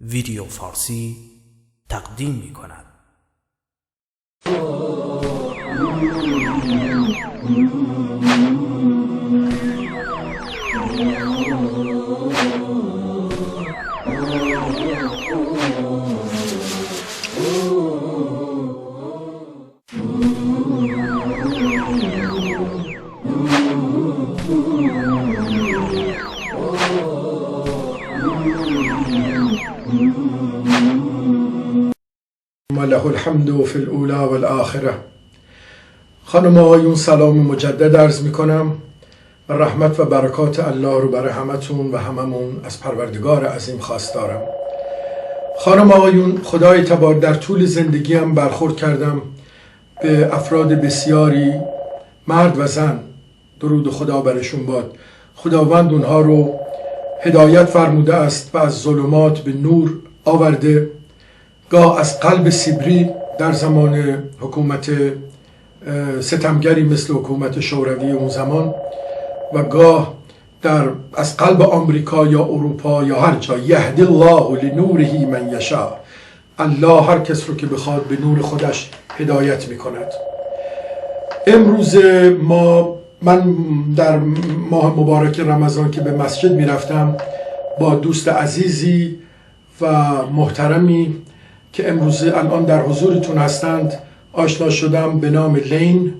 ویدیو فارسی تقدیم می کند. له الحمد فی الاولی و الاخره. خانم و آقایون، سلام مجدد عرض می کنم. رحمت و برکات الله رو برای همتون و هممون از پروردگار عظیم خواست دارم. خانم و آقایون، خدای تبارک در طول زندگیم برخورد کردم به افراد بسیاری، مرد و زن، درود خدا برشون باد. خداوند اونها رو هدایت فرموده است و از ظلمات به نور آورده، گاه از قلب سیبری در زمان حکومت ستمگری مثل حکومت شوروی اون زمان و گاه از قلب آمریکا یا اروپا یا هر جا. یهدی الله لنوره من یشاء. الله هر کس رو که بخواد به نور خودش هدایت میکند. امروز من در ماه مبارک رمضان که به مسجد میرفتم با دوست عزیزی و محترمی که امروز الان در حضورتون هستند آشنا شدم به نام لین،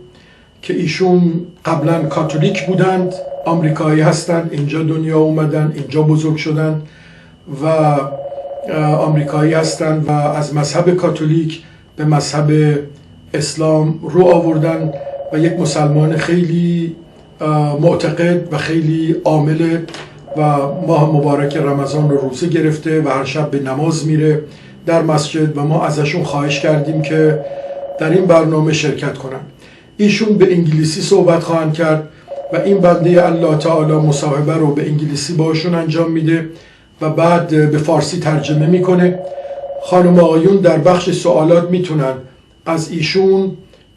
که ایشون قبلا کاتولیک بودند، آمریکایی هستند، اینجا دنیا اومدن، اینجا بزرگ شدن و آمریکایی هستند و از مذهب کاتولیک به مذهب اسلام رو آوردن و یک مسلمان خیلی معتقد و خیلی عامل و ماه مبارک رمضان رو روزه گرفته و هر شب به نماز میره در مسجد و ما ازشون خواهش کردیم که در این برنامه شرکت کنن. ایشون به انگلیسی صحبت خواهند کرد و این بنده الله تعالی مصاحبه رو به انگلیسی باشون انجام میده و بعد به فارسی ترجمه میکنه. خانم آقایون در بخش سوالات میتونن از ایشون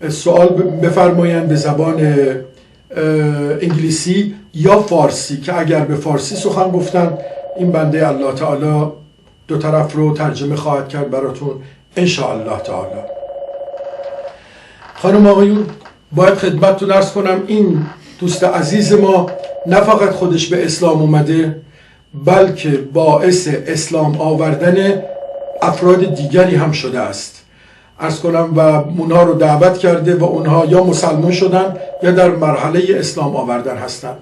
سوال بفرمایند به زبان انگلیسی یا فارسی، که اگر به فارسی سخن گفتن این بنده الله تعالی دو طرف رو ترجمه خواهد کرد براتون ان شاء الله تعالی. خانم آقایون، باید خدمتتون عرض کنم این دوست عزیز ما نه فقط خودش به اسلام اومده، بلکه باعث اسلام آوردن افراد دیگری هم شده است. عرض کنم و اونها رو دعوت کرده و اونها یا مسلمان شدن یا در مرحله اسلام آوردن هستند.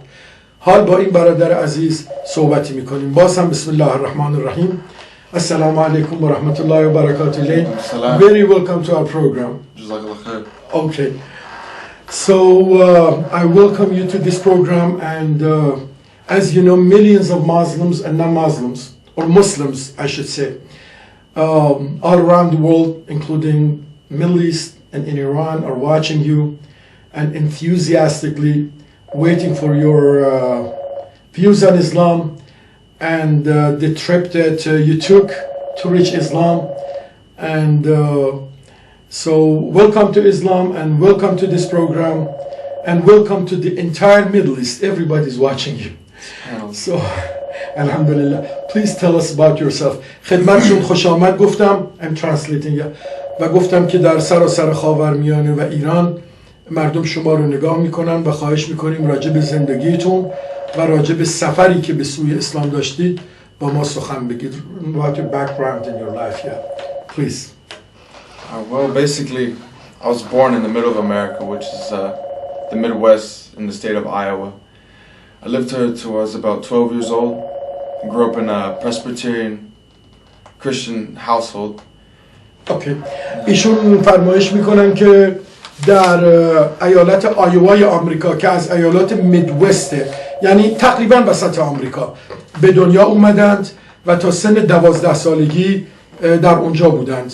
حال با این برادر عزیز صحبتی میکنیم. باز هم بسم الله الرحمن الرحیم. Assalamu alaikum wa rahmatullahi wa barakatuh. Very welcome to our program. Okay. So I welcome you to this program, and as you know, millions of Muslims and non-Muslims, or Muslims I should say, all around the world, including Middle East and in Iran, are watching you and enthusiastically waiting for your views on Islam and the trip that you took to reach Islam. And so welcome to Islam and welcome to this program and welcome to the entire Middle East. Everybody's watching you. So alhamdulillah, please tell us about yourself. خدمتشون خوش آمد گفتم. I'm translating و گفتم که در سراسر خاورمیانه و ایران مردم شما رو نگاه میکنن و خواهش میکنیم راجع به زندگیتون و راجع به سفری که به سوی اسلام داشتید با ما سخن بگید. What your background in your life, yeah. Please. Well, basically, I was born in the middle of America, which is the Midwest in the state of Iowa. I lived here till I was about 12 years old. I grew up in a Presbyterian Christian household. Okay. ایشون فرمایش میکنن که در ایالت آیوای آمریکا که از ایالات میدوسته، یعنی تقریبا وسط آمریکا، به دنیا اومدند و تا سن 12 سالگی در اونجا بودند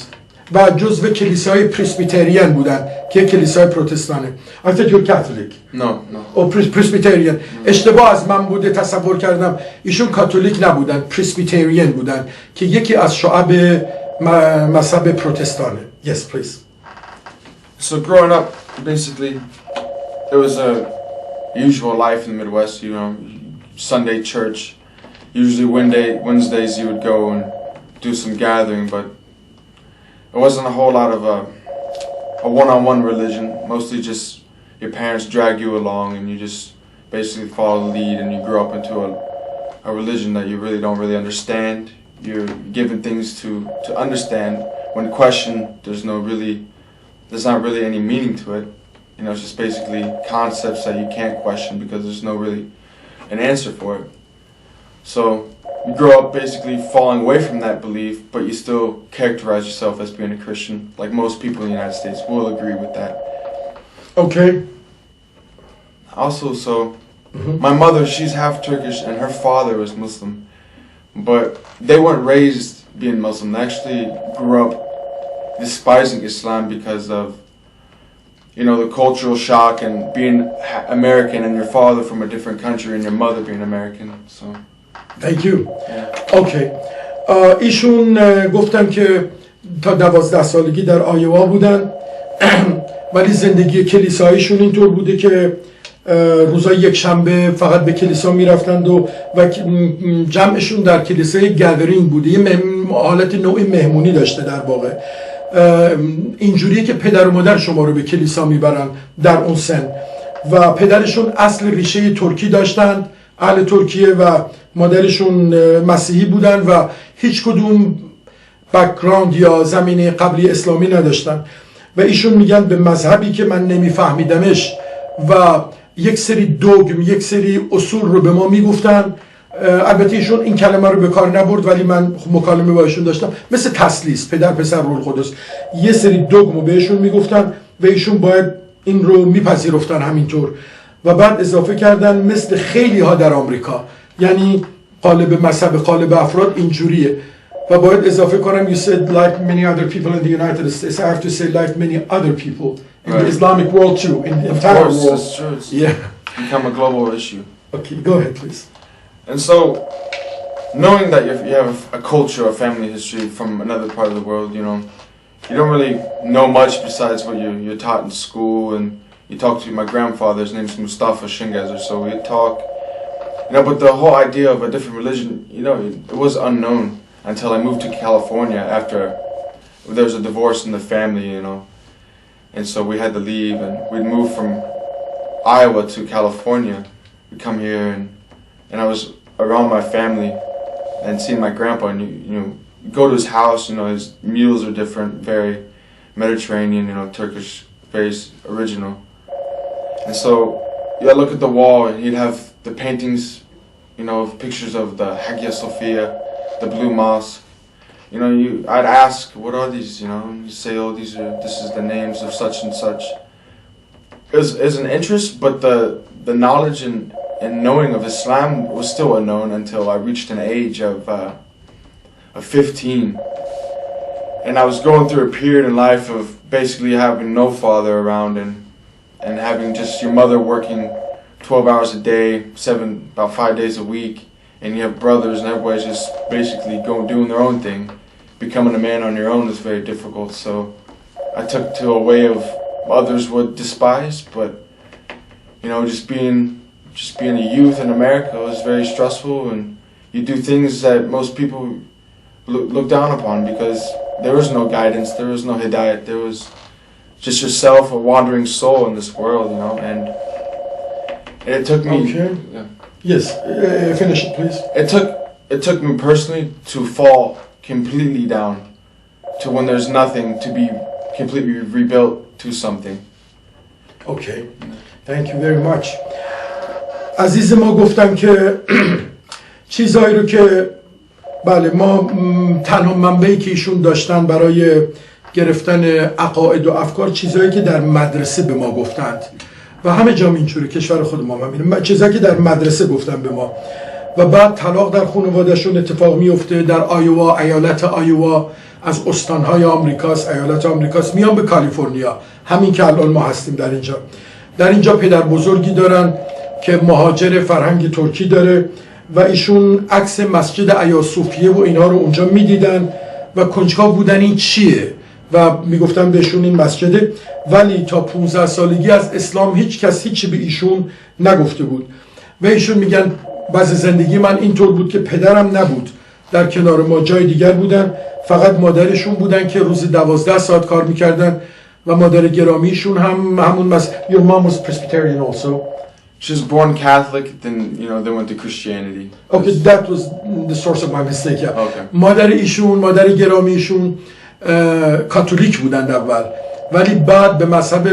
و جزو کلیسای پرسبیتریان بودند که کلیسای پروتستانه. I thought you're Catholic. No. او پرسبیتریان. اشتباه از من بوده، تصور کردم ایشون کاتولیک نبودن، پرسبیتریان بودن که یکی از شعب مذهب پروتستانه. Yes, please. So growing up, basically, it was a usual life in the Midwest, you know, Sunday church. Usually Wednesdays you would go and do some gathering, but it wasn't a whole lot of a one-on-one religion. Mostly just your parents drag you along and you just basically follow the lead, and you grow up into a religion that you really don't really understand. You're given things to understand. When questioned, there's not really any meaning to it. You know, it's just basically concepts that you can't question because there's no really an answer for it. So you grow up basically falling away from that belief, but you still characterize yourself as being a Christian. Like most people in the United States will agree with that. Okay. Also, so my mother, she's half Turkish and her father was Muslim, but they weren't raised being Muslim. They actually grew up despising Islam because of, you know, the cultural shock and being American and your father from a different country and your mother being American. So Thank you. yeah. اوکی. ایشون گفتن که تا 12 سالگی در آیوا بودن ولی زندگی کلیساییشون اینطور بوده که روزای یک شنبه فقط به کلیسا میرفتند و جمعشون در کلیسای گادرینگ بوده. یه حالت نوعی مهمونی داشته در واقع. اینجوریه که پدر و مادر شما رو به کلیسا میبرن در اون سن و پدرشون اصل ریشه ترکی داشتند، اهل ترکیه، و مادرشون مسیحی بودن و هیچ کدوم بک‌گراند یا زمینه قبلی اسلامی نداشتن و ایشون میگن به مذهبی که من نمیفهمیدمش و یک سری دوگم، یک سری اصول رو به ما میگفتن. البته ایشون این کلمه رو به کار نبرد ولی من مکالمه با ایشون داشتم، مثل تسلیس، پدر پسر روح القدس، یه سری دوگم رو بهشون میگفتن و ایشون باید این رو میپذیرفتن همینطور. و بعد اضافه کردن مثل خیلی ها در آمریکا، یعنی قالب مذهب قالب افراد اینجوریه. و باید اضافه کنم you said like many other people in the United States. I have to say like many other people in the Islamic world too, in the entire world. That's true. It's Yeah. become a global issue. Okay, go ahead please. And so, knowing that you have a culture, a family history from another part of the world, you know, you don't really know much besides what you're taught in school. And you talk to my grandfather, his name's Mustafa Shingazer, so we talk, you know, but the whole idea of a different religion, you know, it was unknown until I moved to California after there was a divorce in the family, you know, and so we had to leave, and we'd move from Iowa to California. We'd come here, and I was around my family and seeing my grandpa, and you know, go to his house, you know, his meals are different, very Mediterranean, you know, Turkish, very original. And so, yeah, I look at the wall, and he'd have the paintings, you know, of pictures of the Hagia Sophia, the Blue Mosque. You know, I'd ask, what are these, you know, and you say, oh, this is the names of such and such. It's an interest, but the knowledge and knowing of Islam was still unknown until I reached an age of 15. And I was going through a period in life of basically having no father around and having just your mother working 12 hours a day, about 5 days a week, and you have brothers and everybody's just basically doing their own thing. Becoming a man on your own is very difficult, so I took to a way of others would despise, but you know, just being a youth in America was very stressful, and you do things that most people look down upon because there was no guidance, there was no hidayat, there was just yourself, a wandering soul in this world, you know, and it took me. Okay. Yeah. Yes, finish it please. It took me personally to fall completely down to when there's nothing to be completely rebuilt to something. Okay. Thank you very much. عزیز ما گفتم که چیزایی رو که بله ما تنها منبعی که ایشون داشتن برای گرفتن عقاید و افکار چیزایی که در مدرسه به ما گفتند و همه جا اینجوری کشور خود ما میبینیم چیزایی که در مدرسه گفتن به ما و بعد طلاق در خانوادهشون اتفاق میفته در آیوا، ایالت آیوا از استانهای آمریکاست، ایالت آمریکاست، میان به کالیفرنیا، همین که الان ما هستیم در اینجا پدر بزرگی دارن که مهاجر فرهنگ ترکی داره و ایشون عکس مسجد ایا صوفیه و اینها رو اونجا میدیدن و کنجکاو بودن این چیه و میگفتن بهشون این مسجده، ولی تا 15 سالگی از اسلام هیچ کس هیچی به ایشون نگفته بود و ایشون میگن بعض زندگی من اینطور بود که پدرم نبود، در کنار ما جای دیگر بودن، فقط مادرشون بودن که روز 12 ساعت کار میکردن و مادر گرامیشون هم همون Your mom was Presbyterian also. She was born Catholic, then they went to Christianity. Okay, that was the source of my mistake. Yeah. Okay. مادر گرامیشون کاتولیک بودند اول، ولی بعد به مذهب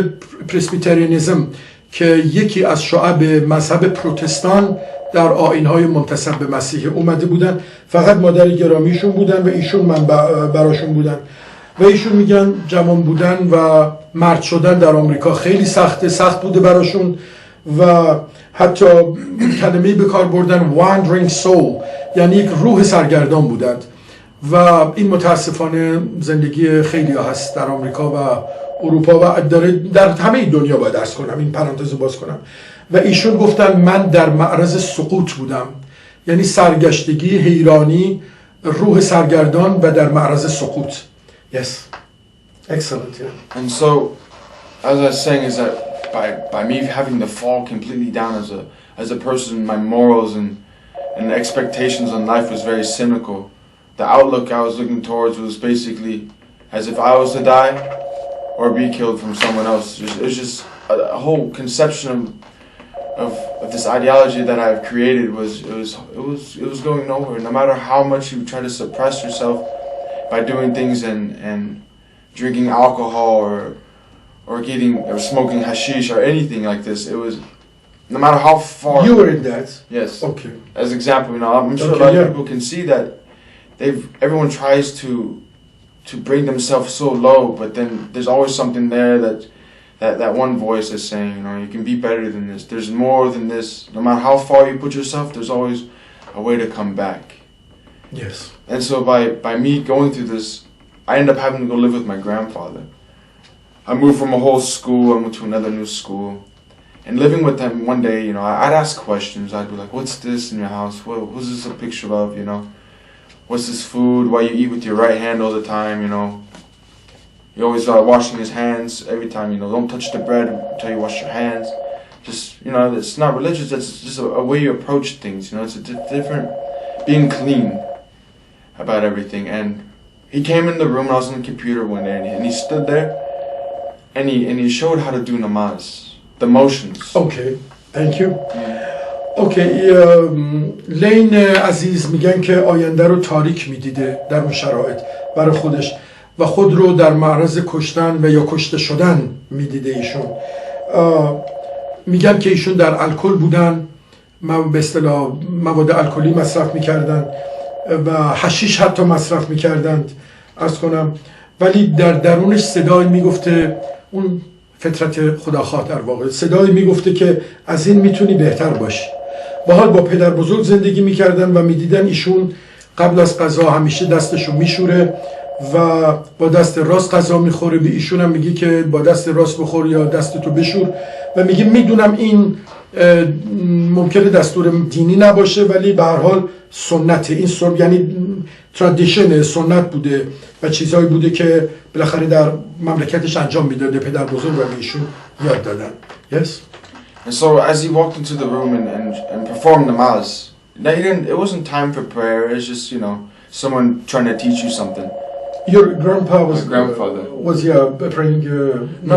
پرسبیتریانیسم که یکی از شعب مذهب پروتستان در آیین‌های منتسب به مسیح اومده بودن. فقط مادر گرامیشون بودن و ایشون منبع براشون بودن و ایشون میگن جوان بودن و مرد شدن در آمریکا خیلی سخت بوده براشون و حتی کلمه‌ای به کار بردن wandering soul، یعنی یک روح سرگردان بودند و این متاسفانه زندگی خیلی هست در آمریکا و اروپا و در همه دنیا باید درس کنم، این پرانتز باز کنم. و ایشون گفتن من در معرض سقوط بودم، یعنی سرگشتگی، حیرانی، روح سرگردان و در معرض سقوط. Yes, excellent. Yeah. And so, as I was saying, is that by me having to fall completely down as a person, my morals and expectations on life was very cynical. The outlook I was looking towards was basically as if I was to die or be killed from someone else. It was just a whole conception of this ideology that I've created it was going nowhere. No matter how much you try to suppress yourself by doing things and drinking alcohol or smoking hashish or anything like this, it was no matter how far you were in that. Yes. Okay. As example, I'm sure a lot of people can see that everyone tries to bring themselves so low, but then there's always something there that one voice is saying, you can be better than this. There's more than this. No matter how far you put yourself, there's always a way to come back. Yes. And so by me going through this, I ended up having to go live with my grandfather. I moved from a whole school, I went to another new school. And living with them one day, I'd ask questions. I'd be like, what's this in your house? What's this a picture of, What's this food? Why you eat with your right hand all the time, You always washing his hands every time, don't touch the bread until you wash your hands. Just, it's not religious, it's just a way you approach things, It's a different, being clean about everything. And he came in the room, I was on the computer one day, and he stood there, and he showed how to do namaz, the motions. Okay, thank you. اوکی، لین عزیز میگن که آینده رو تاریک میدیده در اون شرایط برای خودش و خود رو در معرض کشتن و یا کشته شدن میدیده ایشون. میگن که ایشون در الکل بودن، به اصطلاح مواد الکلی مصرف میکردن و حشیش حتی مصرف میکردند عرض کنم، ولی در درونش صدای میگفته، اون فطرت خداخواه در واقع صدای میگفته که از این میتونی بهتر باشی. با پدر بزرگ زندگی میکردن و میدیدن ایشون قبل از غذا همیشه دستشو میشوره و با دست راست غذا میخوره. به ایشون هم میگه که با دست راست بخور یا دستتو بشور و میگه میدونم این ممکنه دستور دینی نباشه ولی به هر حال سنته، این یعنی ترادیشن، سنت بوده و چیزایی بوده که بالاخره در مملکتش انجام میداده پدر بزرگ و ایشون یاد دادن. Yes. And so as he walked into the room and performed namaz, it wasn't time for prayer, it was just, someone trying to teach you something. Your grandpa was... My grandfather. Was he praying? No,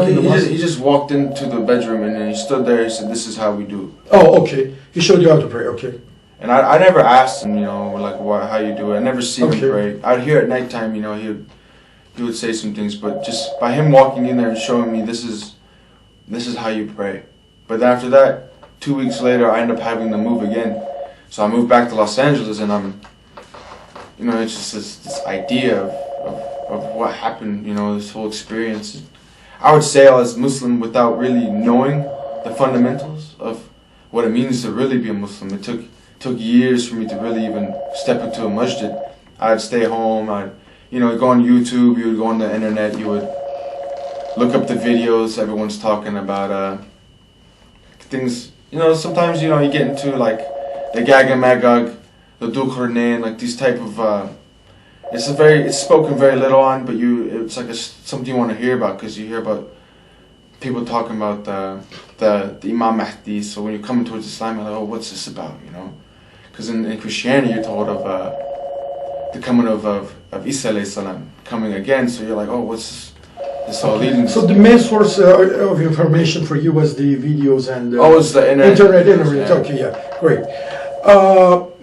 he just walked into the bedroom and he stood there, he said, this is how we do. Oh, okay. He showed you how to pray, okay. And I never asked him, how you do it. I never seen him pray. I'd hear at nighttime, he would say some things, but just by him walking in there and showing me this is how you pray. But after that, 2 weeks later, I ended up having to move again. So I moved back to Los Angeles, and it's just this idea of what happened, this whole experience. I would say I was Muslim without really knowing the fundamentals of what it means to really be a Muslim. It took years for me to really even step into a masjid. I'd stay home, I'd go on YouTube, you would go on the internet, you would look up the videos, everyone's talking about things, sometimes, you get into like the Gag and Magog, the Dulkarnain, like these type of, it's spoken very little on, but it's like something you want to hear about, because you hear about people talking about the Imam Mahdi, so when you're coming towards Islam, you're like, oh, what's this about, Because in Christianity, you're told of the coming of Isa alayhi salam coming again. So you're like, oh, what's this all leading? So the main source of information for you was the videos and it's the internet. Yeah. Okay, yeah, great.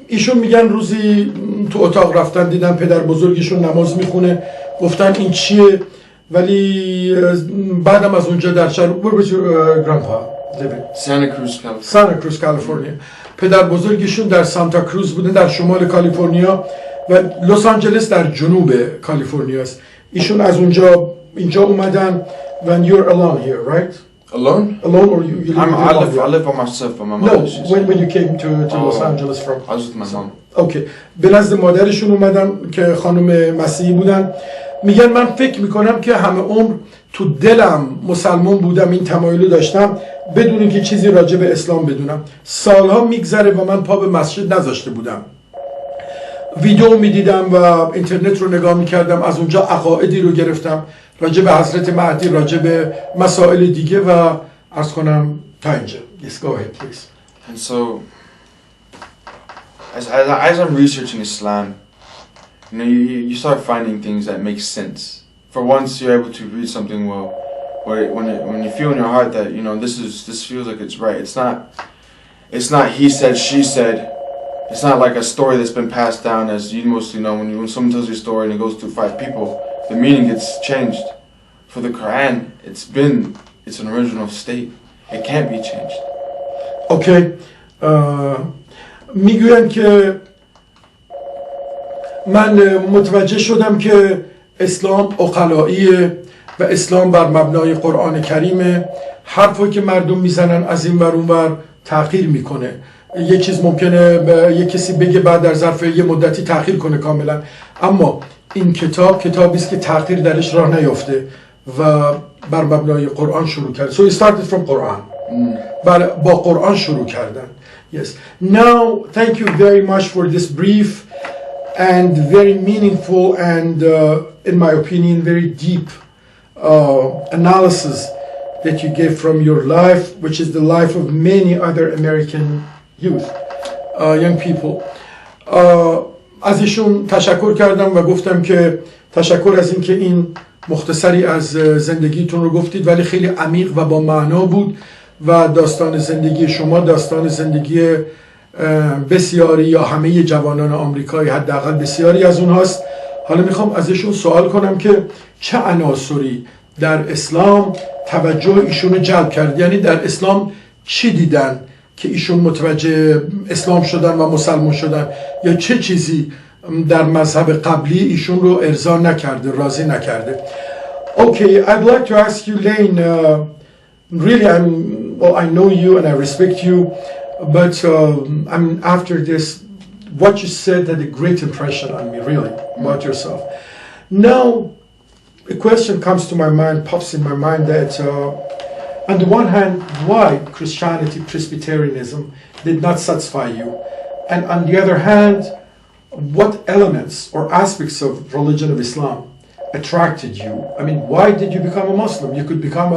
ایشون میگن روزی تو اتاق رفتن دیدن پدر بزرگشون نماز میخونه، گفتن این چیه، ولی بعدم از اونجا در شهر Where was your grandpa living? Santa Cruz, California. پدر بزرگشون در سانتا کروز بودن در شمال کالیفرنیا و لس آنجلس در جنوب کالیفرنیا است. ایشون از اونجا اینجا اومدن. When you're alone here, right? Alone? Alone or you I live by myself, but my mother. No, when you came to Los Angeles from? I was with my mom. Okay. به نزد مادرشون اومدن که خانم مسیحی بودن. میگن من فکر میکنم که همه عمر تو دلم مسلمان بودم، این تمایل داشتم بدون اینکه چیزی راجع به اسلام بدونم. سالها میگذره و من پا به مسجد نذاشته بودم. ویدیو میدیدم و اینترنت رو نگاه میکردم، از اونجا عقایدی رو گرفتم راجع به حضرت مهدی، راجع به مسائل دیگه و عرض کنم تا اینجا. Yes, go ahead, please. And so, as I'm researching Islam, you know, you start finding things that make sense. For once, you're able to read something when you feel in your heart that, you know, this feels like it's right. It's not he said, she said. It's not like a story that's been passed down, as you mostly know. When someone tells you a story and it goes through 5 people, the meaning gets changed. For the Quran, it's an original state. It can't be changed. Okay. میگویم که من متوجه شدم که اسلام عقلاییه و اسلام بر مبنای قرآن کریمه. حرفی که مردم میزنن از این ور اون ور تغییر میکنه. یه چیز ممکنه یه کسی بگه بعد در ظرف یه مدتی تغییر کنه کاملا، اما این کتابی است که تغییر درش راه نیافته و بر مبنای قرآن شروع کرد. So it started from Quran. با قرآن شروع کردن. Yes. Now, thank you very much for this brief and very meaningful and, in my opinion, very deep analysis that you gave from your life, which is the life of many other American youth, young people. از ایشون تشکر کردم و گفتم که تشکر از اینکه این مختصری از زندگیتون رو گفتید، ولی خیلی عمیق و با معنا بود و داستان زندگی شما داستان زندگی بسیاری یا همه جوانان آمریکایی، حداقل بسیاری از اونهاست. حالا میخوام ازشون سوال کنم که چه عناصری در اسلام توجه ایشون رو جلب کرد، یعنی در اسلام چی دیدن که ایشون متوجه اسلام شدن و مسلمان شدن، یا چه چیزی در مذهب قبلی ایشون رو ارضا نکرده، راضی نکرده. Okay, I'd like to ask you, Lane, really I know you and I respect you, but after this, what you said had a great impression on me, really, about yourself. Now, a question comes to my mind, pops in my mind, that on the one hand, why Christianity, Presbyterianism did not satisfy you, and on the other hand, what elements or aspects of religion of Islam attracted you? I mean, why did you become a Muslim? You could become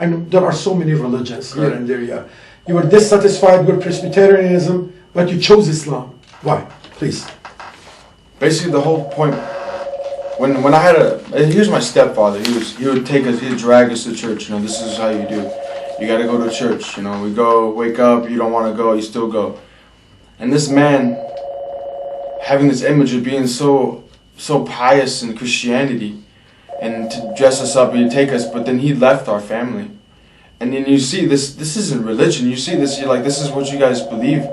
I know there are so many religions here and there, yeah. You were dissatisfied with Presbyterianism, but you chose Islam. Why? Please. Basically, the whole point, when I had here's my stepfather, he would take us, he'd drag us to church, you know, this is how you do. You gotta go to church, you know, we go, wake up, you don't wanna go, you still go. And this man, having this image of being so pious in Christianity, and to dress us up, he'd take us, but then he left our family. And then you see this isn't religion. You see this, you're like, this is what you guys believe.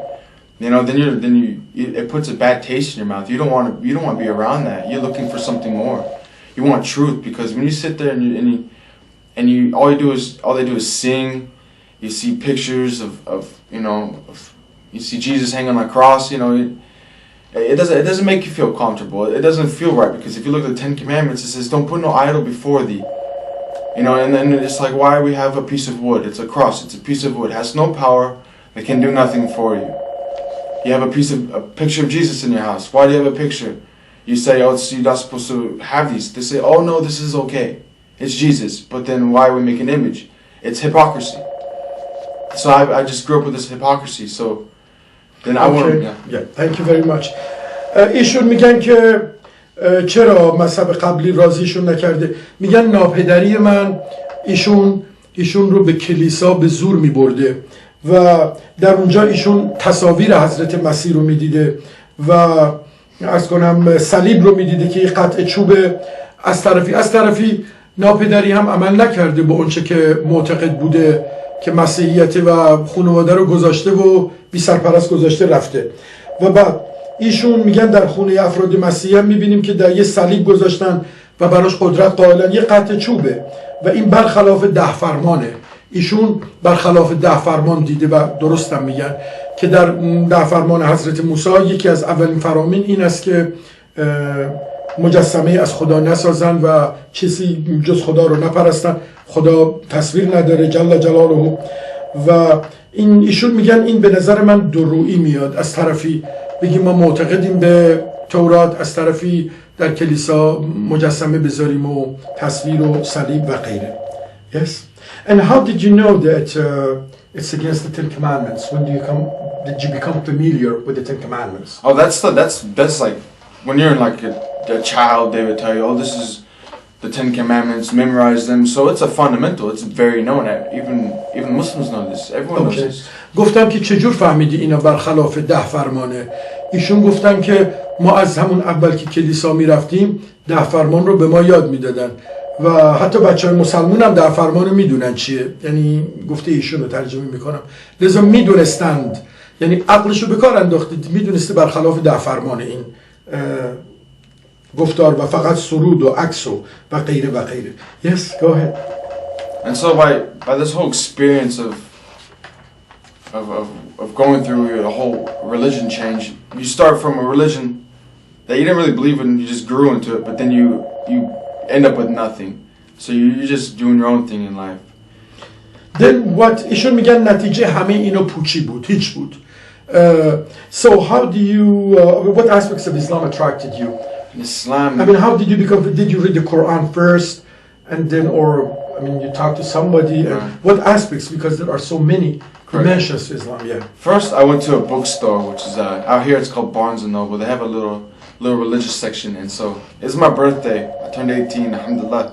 You know, it puts a bad taste in your mouth. You don't want to be around that. You're looking for something more. You want truth, because when you sit there and you all they do is sing. You see pictures of you see Jesus hanging on a cross. You know, it doesn't make you feel comfortable. It doesn't feel right, because if you look at the 10 Commandments, it says, "Don't put no idol before thee." You know, and then it's like, why we have a piece of wood? It's a cross. It's a piece of wood. It has no power. It can do nothing for you. You have a picture of Jesus in your house. Why do you have a picture? You say, oh, you're not supposed to have these. They say, oh no, this is okay. It's Jesus. But then why we make an image? It's hypocrisy. So I just grew up with this hypocrisy. So then I want. Yeah. Thank you very much. ایشون میگن که چرا مذهب قبلی راضیشون نکرده. میگن ناپدری من ایشون رو به کلیسا به زور میبرده و در اونجا ایشون تصاویر حضرت مسیح رو میدیده و از کنم صلیب رو میدیده که قطع چوبه. از طرفی ناپدری هم عمل نکرده به اونچه که معتقد بوده که مسیحیت و خانواده رو گذاشته و بی سرپرست گذاشته رفته. و بعد ایشون میگن در خونه افراد مسیحی هم میبینیم که در یه صلیب گذاشتن و براش قدرت قائلن، یه قطع چوبه و این برخلاف 10 فرمانه. ایشون برخلاف 10 فرمان دیده و درستم میگن که در 10 فرمان حضرت موسی یکی از اولین فرامین این است که مجسمه از خدا نسازن و چیزی جز خدا رو نپرستن. خدا تصویر نداره جل جلاله. و ایشون میگن این به نظر من دورویی میاد. از طرفی بگیم ما معتقدیم به تورات، از طرفی در کلیسا مجسمه بذاریم و تصویر و صلیب و غیره. Yes. And how did you know that it's against the Ten Commandments? Did you become familiar with the Ten Commandments? Oh, that's like when you're like a child, they would tell you, oh, this is the Ten Commandments, memorize them. So it's a fundamental. It's very known. Even Muslims know this. Everyone knows this. گفتم که چجور فهمیدی اینا برخلاف 10 فرمانه؟ ایشون گفتن که ما از همون اول که کلیسا میرفتیم 10 فرمان رو به ما یاد میدادن و حتی بچه‌های مسلمان هم 10 فرمان رو میدونن چیه. یعنی گفته ایشون رو ترجمه میکنم، لذا میدونستند، یعنی عقلش رو به کار انداخته، میدونسته برخلاف 10 فرمان این گفتار و فقط سرود و عکس و غیره و غیره. Yes, go ahead. And so by this whole experience of going through a whole religion change, you start from a religion that you didn't really believe in, you just grew into it, but then you end up with nothing. So you're just doing your own thing in life. Then what? ایشون میگن نتیجه همه اینو پوچی بود، هیچ بود. So how do you? What aspects of Islam attracted you? Islam. I mean, how did you become? Did you read the Quran first, and then, or I mean, you talked to somebody? And what aspects? Because there are so many dimensions to Islam. Yeah. First, I went to a bookstore, which is out here. It's called Barnes and Noble. They have a little religious section, and so it's my birthday. I turned 18, alhamdulillah,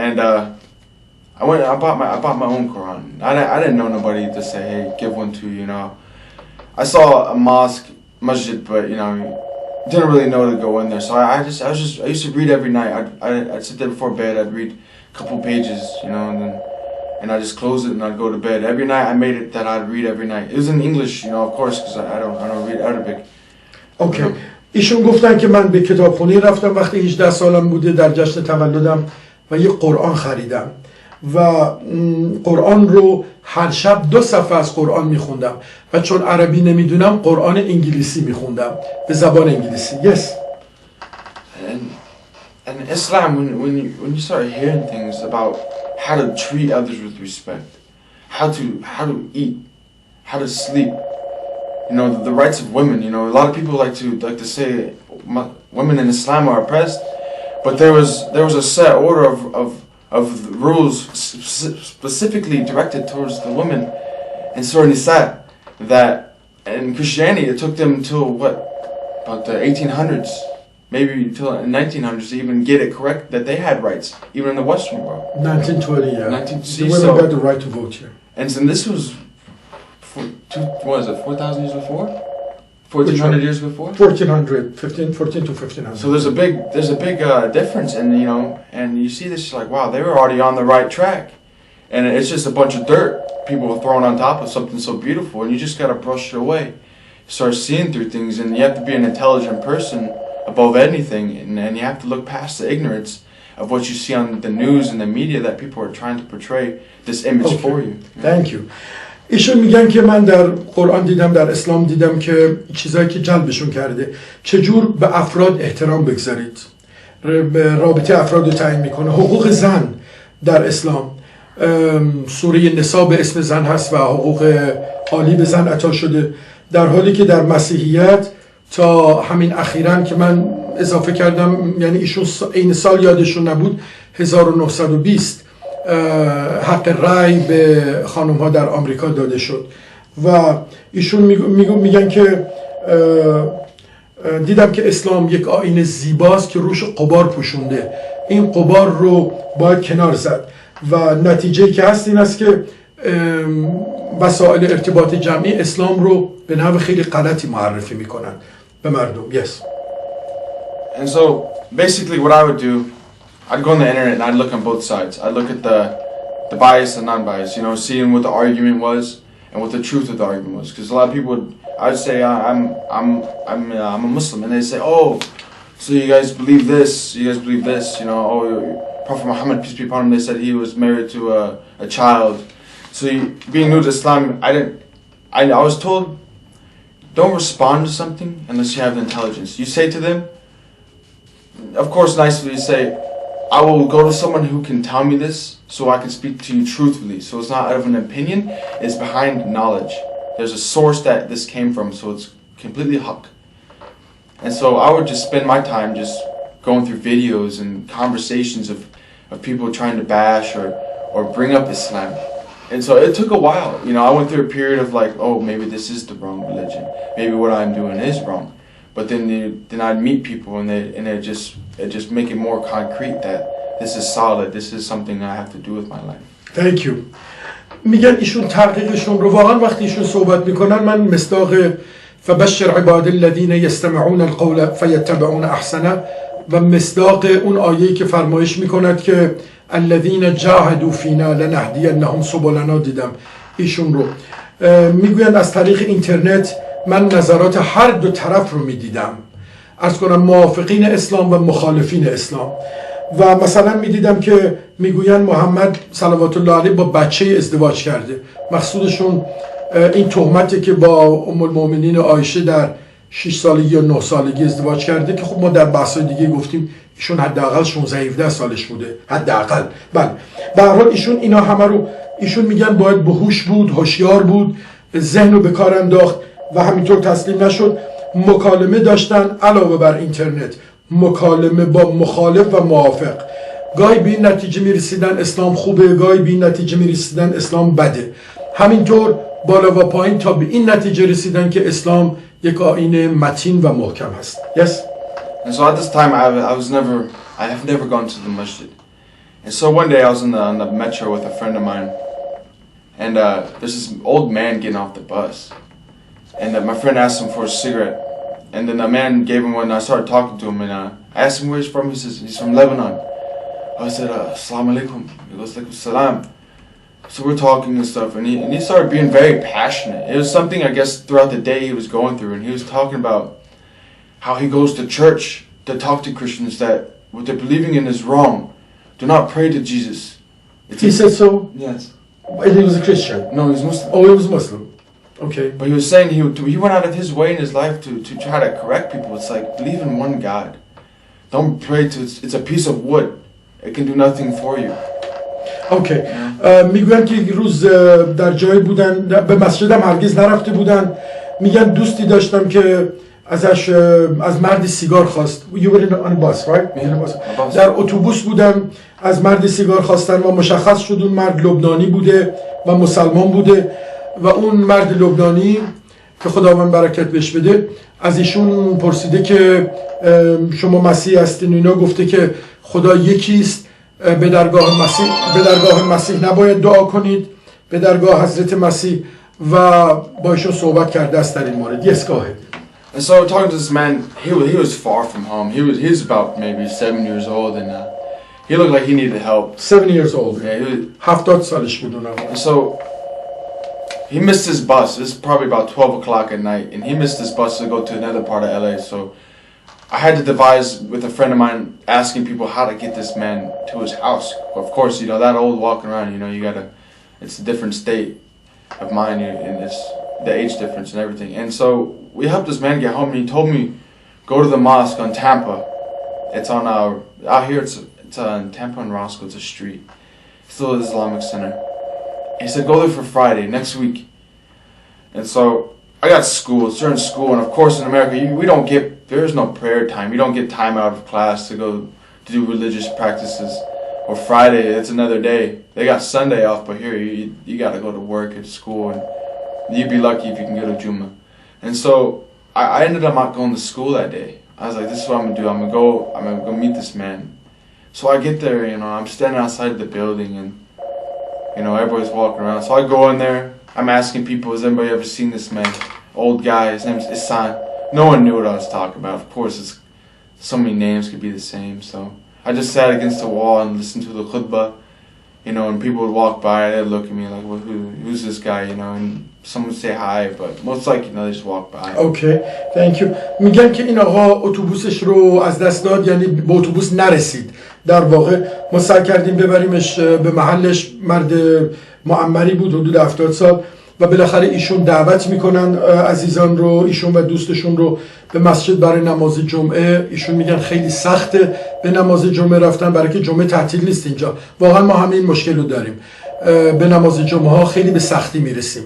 and I bought my own Quran. I didn't know nobody to say, hey, give one to, you know. I saw a masjid, but you know, didn't really know to go in there. So I used to read every night. I'd sit there before bed. I'd read a couple pages, you know, and I just close it and I'd go to bed. Every night I made it that I'd read every night. It was in English, you know, of course, because I don't read Arabic. Okay. ایشون گفتن که من به کتابخونه رفتم وقتی 18 سالم بوده در جشن تولدم و یه قرآن خریدم و قرآن رو هر شب 2 صفحه از قرآن میخوندم و چون عربی نمیدونم قرآن انگلیسی میخوندم به زبان انگلیسی. Yes. And Islam, when you start hearing things about how to treat others with respect, how to eat, how to sleep, you know, the rights of women. You know, a lot of people like to say women in Islam are oppressed, but there was a set order of rules specifically directed towards the women in Surah Nisa that in Christianity it took them till about the 1800s, maybe till the 1900s to even get it correct that they had rights, even in the Western world. 1920, yeah. The women got the right to vote here. And this was 4,000 years before? 1,400 years before? 1400, 14 to 1500. So there's a big difference, and you know, and you see this like, wow, they were already on the right track, and it's just a bunch of dirt people were thrown on top of something so beautiful, and you just gotta brush it away, start seeing through things, and you have to be an intelligent person above anything, and you have to look past the ignorance of what you see on the news and the media that people are trying to portray this image for you. Thank you. ایشون میگن که من در قرآن دیدم، در اسلام دیدم که چیزایی که جلبشون کرده چجور به افراد احترام بگذارید، رابطه افراد رو تعیین میکنه. حقوق زن در اسلام، سوره نساء به اسم زن هست و حقوق عالی به زن عطا شده، در حالی که در مسیحیت تا همین اخیراً که من اضافه کردم، یعنی ایشون این سال یادشون نبود، 1920 حق رأی به خانم ها در آمریکا داده شد و ایشون میگن که دیدم که اسلام یک آیین زیباست که روش غبار پوشونده. این غبار رو باید کنار زد و نتیجه که هست این است که وسایل ارتباط جمعی اسلام رو به نحو خیلی غلطی معرفی میکنن به مردم. Yes. And so basically what I would do, I'd go on the internet and I'd look on both sides. I'd look at the bias and non-bias, you know, seeing what the argument was and what the truth of the argument was. Because a lot of people would, I'd say I'm a Muslim, and they say, oh, so you guys believe this, you know, oh, Prophet Muhammad, peace be upon him, they said he was married to a child. So being new to Islam, I was told, don't respond to something unless you have the intelligence. You say to them, of course nicely, you say, I will go to someone who can tell me this so I can speak to you truthfully. So it's not out of an opinion, it's behind knowledge. There's a source that this came from, so it's completely haqq. And so I would just spend my time just going through videos and conversations of people trying to bash or bring up Islam. And so it took a while. You know, I went through a period of like, oh, maybe this is the wrong religion. Maybe what I'm doing is wrong. But then I'd meet people and it just make it more concrete that this is solid. This is something I have to do with my life. Thank you. میگن ایشون تحقیقشون رو واقعا وقتی ایشون صحبت میکنن من مصداق فبشر عباد الذین یستمعون القول فیتبعون احسنه و مصداق اون آیه‌ای که فرمایش میکند که الذین جاهدوا فینا لنهدینهم سبلنا دیدم ایشون رو میگویند از طریق اینترنت من نظرات هر دو طرف رو میدیدم، عرض کنم موافقین اسلام و مخالفین اسلام. و مثلا میدیدم که میگوین محمد صلوات الله علیه با بچه ازدواج کرده. مقصودشون این تهمته که با ام المؤمنین عایشه در 6 سالگی یا 9 سالگی ازدواج کرده که خب ما در بحث‌های دیگه گفتیم ایشون حداقل 16 17 سالش بوده حداقل. بله به هر حال ایشون اینا همه رو ایشون میگن باید بهوش بود، هوشیار بود، ذهن رو به کار انداخت و همینطور تسلیم نشد. مکالمه داشتن علاوه بر اینترنت، مکالمه با مخالف و موافق. گاهی به این نتیجه میرسیدن اسلام خوبه، گاهی به این نتیجه میرسیدن اسلام بده. همینطور بالا و پایین تا به این نتیجه رسیدن که اسلام یک آیین متین و محکم هست. Yes. And so at this time I have never gone to the masjid. And so one day I was on the metro with a friend of mine, and there's this old man getting off the bus, and my friend asked him for a cigarette, and then the man gave him one, and I started talking to him, and I asked him where he's from. He says he's from Lebanon. I said assalamu alaikum. He goes alaikum salam. So we're talking and stuff, and he started being very passionate. It was something I guess throughout the day he was going through, and he was talking about how he goes to church to talk to Christians that what they're believing in is wrong. Do not pray to Jesus. He said so? Yes. And he was a Christian? No, he was Muslim. Oh, he was Muslim. Okay. But he was saying he went out of his way in his life to try to correct people. It's like, believe in one God. Don't pray to, it's a piece of wood. It can do nothing for you. اوکی. میگوین که یک روز در جایی بودن به مسجدم هرگز نرفته بودن. میگن دوستی داشتم که ازش از مردی سیگار خواست. You were on a bus, right? در اتوبوس بودن، از مردی سیگار خواستن و مشخص شد اون مرد لبنانی بوده و مسلمان بوده و اون مرد لبنانی که خداوند برکت بهش بده از ایشون پرسیده که شما مسیح هستین و اینا. گفته که خدا یکیست، به درگاه مسیح نباید دعا کنید، به درگاه حضرت مسیح، و با ایشون صحبت کرده است در این مورد. Yes, go ahead. And so talking to this man, he was far from home. He was about maybe 7 years old, and he looked like he needed help. 7 years old. Yeah, he was, 70 سالش بود اونم. And so he missed his bus. It was probably about 12 o'clock at night, and he missed his bus to go to another part of LA. So I had to devise with a friend of mine asking people how to get this man to his house. Of course, you know, that old walking around, you know, it's a different state of mind, and it's the age difference and everything. And so we helped this man get home, and he told me, go to the mosque on Tampa. It's on out here, it's on Tampa and Roscoe, it's a street. Still an Islamic center. He said, go there for Friday, next week. And so I got school, it's during school, and of course in America, there's no prayer time. You don't get time out of class to go to do religious practices. Or Friday, it's another day. They got Sunday off, but here you got to go to work at school, and you'd be lucky if you can go to Juma. And so I ended up not going to school that day. I was like, this is what I'm gonna do. I'm gonna go meet this man. So I get there, you know, I'm standing outside the building, and you know, everybody's walking around. So I go in there. I'm asking people, has anybody ever seen this man? Old guy. His name's Isan. No one knew what I was talking about. Of course, it's so many names could be the same. So I just sat against the wall and listened to the khutbah. You know, and people would walk by, they'd look at me like, well, who's this guy, you know, and someone would say hi, but most likely, you know, they just walk by. Okay, thank you. میگن که این آقا اتوبوسش رو از دست داد، یعنی به اتوبوس نرسید. در واقع ما سعی کردیم ببریمش به محلش. مرد معمری بود، حدود 70 سال، و بالاخره ایشون دعوت میکنن عزیزان رو، ایشون و دوستشون رو به مسجد برای نماز جمعه. ایشون میگن خیلی سخته به نماز جمعه رفتن، برای که جمعه تعطیل نیست اینجا. واقعا ما همین مشکل رو داریم، به نماز جمعه ها خیلی به سختی میرسیم.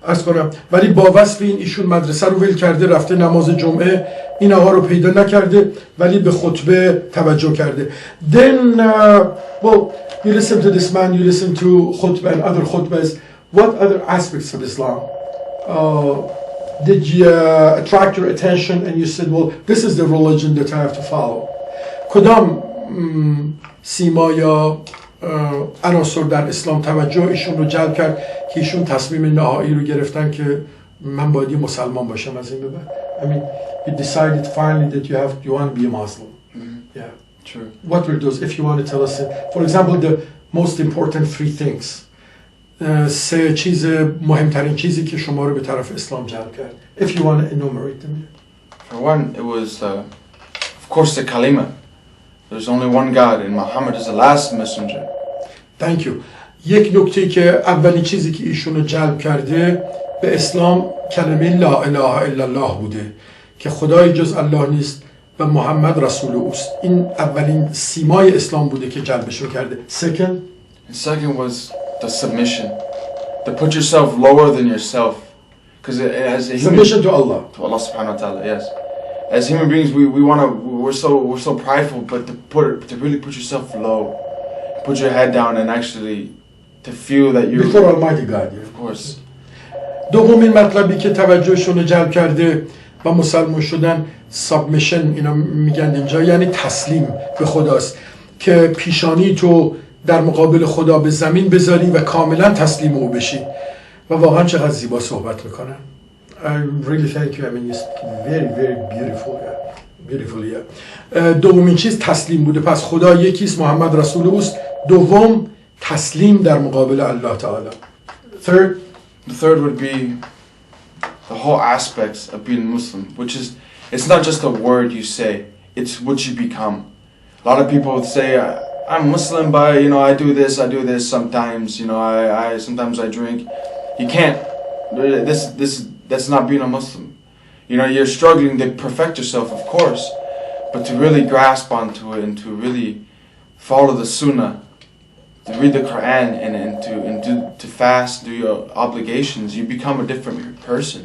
عرض کنم ولی با وصف این ایشون مدرسه رو ول کرده، رفته نماز جمعه. این آقا رو پیدا نکرده ولی به خطبه توجه کرده. Then well, you listen to this man, you listen to khutbah and other khutbahs. What other aspects of Islam did you attract your attention and you said, well, this is the religion that I have to follow? کدام سیما یا عناصر در اسلام توجه ایشون رو جلب کرد که ایشون تصمیم نهایی رو گرفتن که من باید مسلمان باشم از این به بعد؟ I mean, you decided finally that you want to be a Muslim. Yeah. True. What were those, if you want to tell us, for example, the most important three things? سه چیز، مهمترین چیزی که شما رو به طرف اسلام جلب کرد. If you want to enumerate them. For one, it was, of course, the kalima. There's only one God, and Muhammad is the last messenger. Thank you. یک نکته که اولین چیزی که ایشون رو جلب کرده به اسلام کلمه لا اله الا الله بوده، که خدای جز الله نیست و محمد رسول اوست. این اولین سیمای اسلام بوده که جلبش رو کرده. Second? And second was the submission. To put yourself lower than yourself. Because as a human, submission to Allah. To Allah subhanahu wa ta'ala, yes. As human beings, we're so prideful, but to really put yourself low, put your head down, and actually to feel that you're before Almighty God. Yeah. Of course. دومین مطلبی که توجهشون رو جلب کرده و مسلمان شدن submission، اینا میگن اینجا، یعنی تسلیم به خداست، که پیشانی تو در مقابل خدا به زمین بذاری و کاملا تسلیم او بشی. و واقعا چقدر زیبا صحبت میکنن. I really thank you. I mean, you speak very, very beautiful. Beautiful, yeah. دومین چیز تسلیم بوده. پس خدا یکیست، محمد رسول اوست. دوم تسلیم در مقابل الله تعالی. Third? The third would be the whole aspects of being Muslim, which is, it's not just a word you say, it's what you become. A lot of people say, I'm Muslim, but you know, I do this sometimes, you know, I sometimes I drink. You can't. That's not being a Muslim. You know, you're struggling to perfect yourself, of course, but to really grasp onto it and to really follow the Sunnah, to read the Quran and to fast, do your obligations, you become a different person.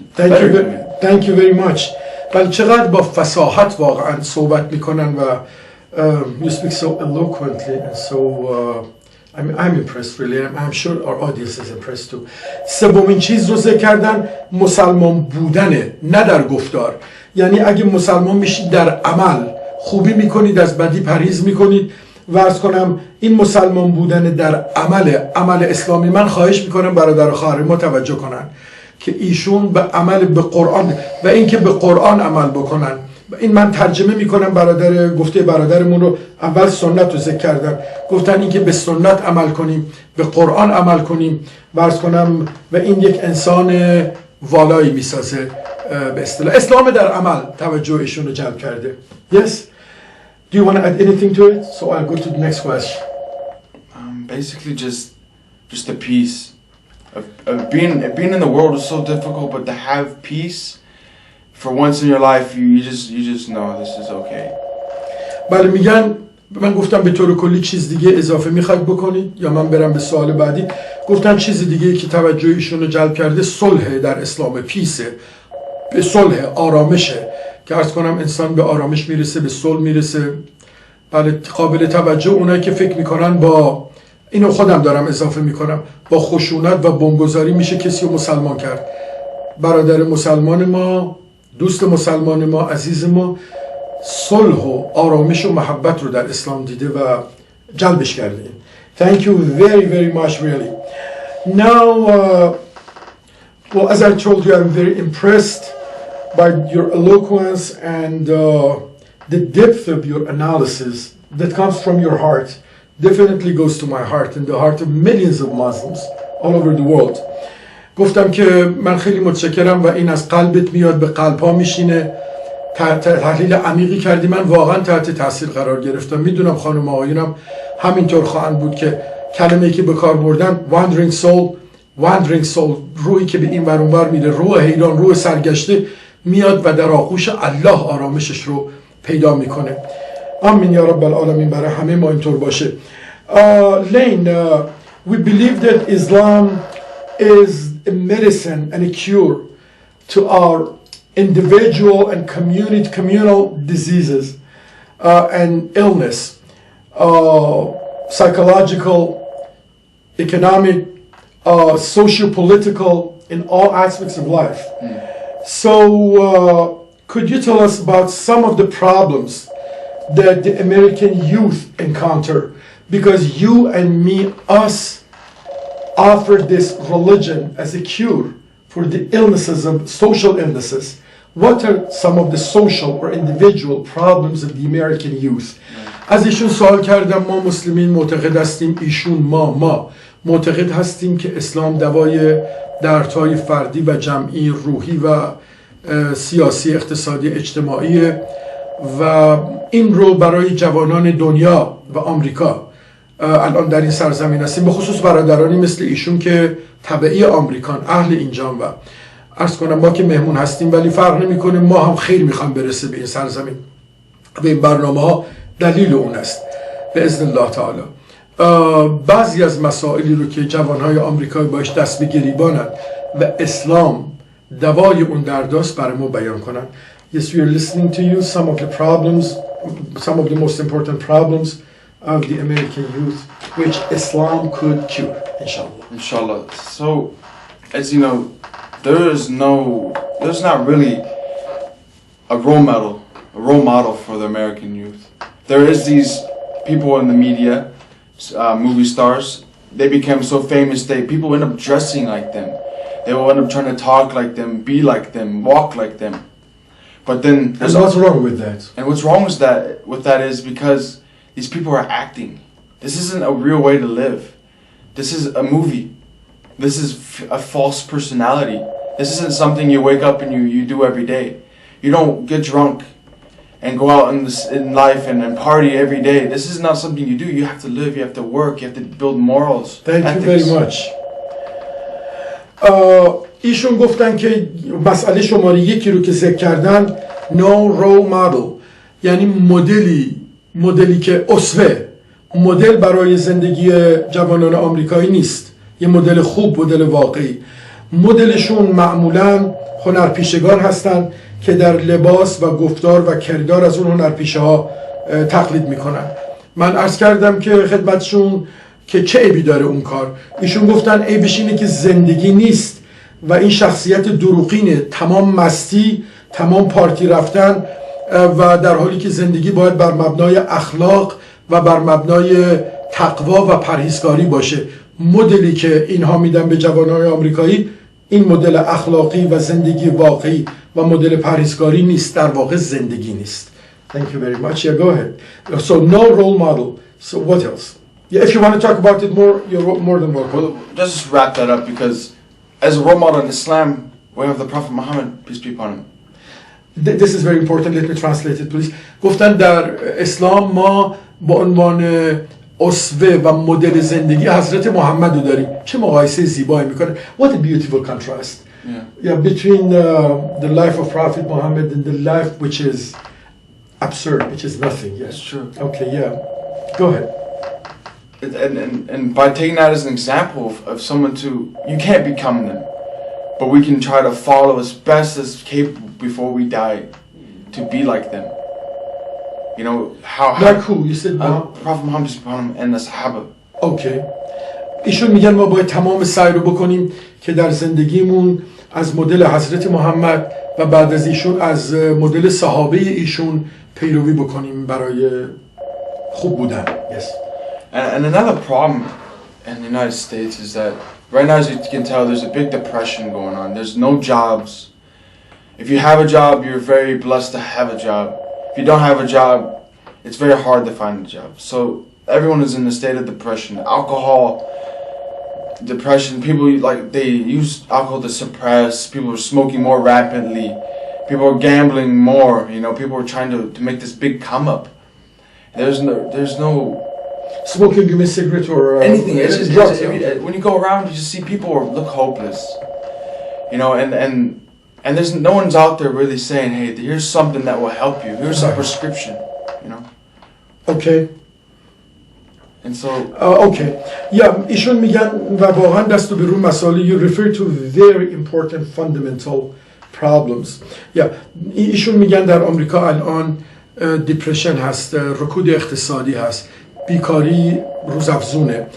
Thank you very much. بل چقدر با فصاحت واقعا صحبت میکنن و you speak so eloquently and so I'm impressed really. I'm sure our audience is impressed too. سومین چیز رو ذکر کردن مسلمان بودنه، نه در گفتار. یعنی اگه مسلمان میشید در عمل خوبی میکنید، از بدی پرهیز میکنید. و عرض کنم این مسلمان بودن در عمل اسلامی، من خواهش میکنم برادر و خواهر ما توجه کنن که ایشون به عمل به قرآن و اینکه به قرآن عمل بکنن. این من ترجمه میکنم گفته برادرمون رو. اول سنت رو ذکر کردن، گفتن اینکه به سنت عمل کنیم، به قرآن عمل کنیم، عرض کنم و این یک انسان والایی میسازه به اصطلاح. اسلام در عمل توجه ایشون رو جلب کرده. Yes. Do you want to add anything to it? So I'll go to the next question. Basically just the peace of being in the world is so difficult, but to have peace for once in your life, you just know this is okay. بله میگن، من گفتم به طور کلی چیز دیگه اضافه میخواید بکنید یا من برم به سوال بعدی؟ گفتن چیز دیگه که توجه ایشون رو جلب کرده صلح در اسلام، پیسه، به صلح، آرامشه، که عرض کنم انسان به آرامش میرسه، به صلح میرسه. بله قابل توجه اونایی که فکر میکنن با اینو خودم دارم اضافه میکنم، با خشونت و بمبگذاری میشه کسی رو مسلمان کرد. برادر مسلمان ما دوست مسلمان ما، عزیز ما، صلح و آرامش و محبت رو در اسلام دیده و جلبش کرده. Thank you very very much really. Now well, as I told you, I'm very impressed by your eloquence and the depth of your analysis that comes from your heart definitely goes to my heart and the heart of millions of Muslims all over the world. گفتم که من خیلی متشکرم و این از قلبت میاد، به قلب ها میشینه. تحلیل عمیقی کردی، من واقعا تحت تاثیر قرار گرفتم. میدونم خانم آقایونم همینطور خواهند بود که کلمه‌ای که به کار بردن wandering soul، روحی که به این ور اون ور میره، روح حیران، روح سرگشته میاد و در آغوش الله آرامشش رو پیدا میکنه. آمین یا رب العالمین، برای همه ما اینطور باشه. Lane, we believe that Islam is a medicine and a cure to our individual and communal diseases and illness, psychological, economic, socio-political, in all aspects of life. So could you tell us about some of the problems that the American youth encounter? Because you and me, us, offer this religion as a cure for the illnesses of social illnesses. What are some of the social or individual problems of the American youth? از ایشون سوال کردم. ما مسلمین معتقد هستیم، ایشون ما معتقد هستیم که اسلام دوای دردهای فردی و جمعی، روحی و سیاسی، اقتصادی، اجتماعی و این رو برای جوانان دنیا و آمریکا الان در این سرزمین هستیم، به خصوص برادرانی مثل ایشون که تبعی آمریکان، اهل اینجان و عرض کنم ما که مهمون هستیم ولی فرق نمیکنه، ما هم خیلی میخوام برسه به این سرزمین و این برنامه ها دلیل اون است به اذن الله تعالی. بعضی از مسائلی رو که جوانهای آمریکایی باش دست به گریبانند و اسلام دوای اون درداست برای ما بیان کنند. Yes, we are listening to you. Some of the problems, some of the most important problems of the American youth, which Islam could cure, inshallah. Inshallah. So, as you know, there's not really a role model for the American youth. There is these people in the media, movie stars. They become so famous, people end up dressing like them. They will end up trying to talk like them, be like them, walk like them. But then there's what's wrong with that? And what's wrong with that is because these people are acting. This isn't a real way to live. This is a movie. This is a false personality. This isn't something you wake up and you do every day. You don't get drunk and go out in life and party every day. This is not something you do. You have to live, you have to work, you have to build morals. Thank you very much. ایشون گفتن که مسئله شماره یکی رو که ذکر کردن no role model، یعنی مدلی که اسوه، مدل برای زندگی جوانان آمریکایی نیست، یه مدل خوب، مدل واقعی. مدلشون معمولاً هنرپیشگان هستن که در لباس و گفتار و کردار از اون هنرپیشه ها تقلید میکنن. من عرض کردم که خدمتشون که چه عیبی داره اون کار. ایشون گفتن عیبش اینه که زندگی نیست و این شخصیت دروغینه، تمام مستی، تمام پارتی رفتن و در حالی که زندگی باید بر مبنای اخلاق و بر مبنای تقوا و پرهیزکاری باشه. مدلی که اینها میدن به جوانان آمریکایی این مدل اخلاقی و زندگی واقعی و مدل پرهیزکاری نیست، در واقع زندگی نیست. Thank you very much. Yeah, go ahead. So no role model. So what else? Yeah, if you want to talk about it more, you're more than welcome. Well, just wrap that up because as a role model in Islam, we have the Prophet Muhammad, peace be upon him. This is very important. Let me translate it, please. گفتن در اسلام ما با عنوان اسوه و مدل زندگی حضرت محمد رو داریم. چه مقایسه زیبایی میکنه. What a beautiful contrast. Yeah, between the life of Prophet Muhammad and the life which is absurd, which is nothing. Yes, it's true. Okay, yeah. Go ahead. And by taking that as an example of someone you can't become them, but we can try to follow as best as capable before we die to be like them. You know how like who? You said Prophet Muhammad and the Sahaba. Okay. ایشون میگن ما باید تمام سعی رو بکنیم که در زندگیمون از مدل حضرت محمد و بعد از ایشون از مدل صحابه ایشون پیروی بکنیم برای خوب بودن. Yes. And another problem in the United States is that right now, as you can tell, there's a big depression going on. There's no jobs. If you have a job, you're very blessed to have a job. If you don't have a job, it's very hard to find a job. So everyone is in a state of depression. Alcohol, depression, people they use alcohol to suppress. People are smoking more rapidly. People are gambling more. You know, people are trying to make this big come up. There's no Smoking, you mean cigarette or anything. It's drugs? When you go around, you just see people look hopeless. You know, and there's no one's out there really saying, hey, here's something that will help you. Here's a prescription. You know. Okay. And so. Okay. Yeah, ایشون میگن و واقعا دست و بیرون مسائل. You refer to very important fundamental problems. Yeah. ایشون میگن در آمریکا الان دیپرشن هست، رکود اقتصادی هست، بیکاری روزافزونه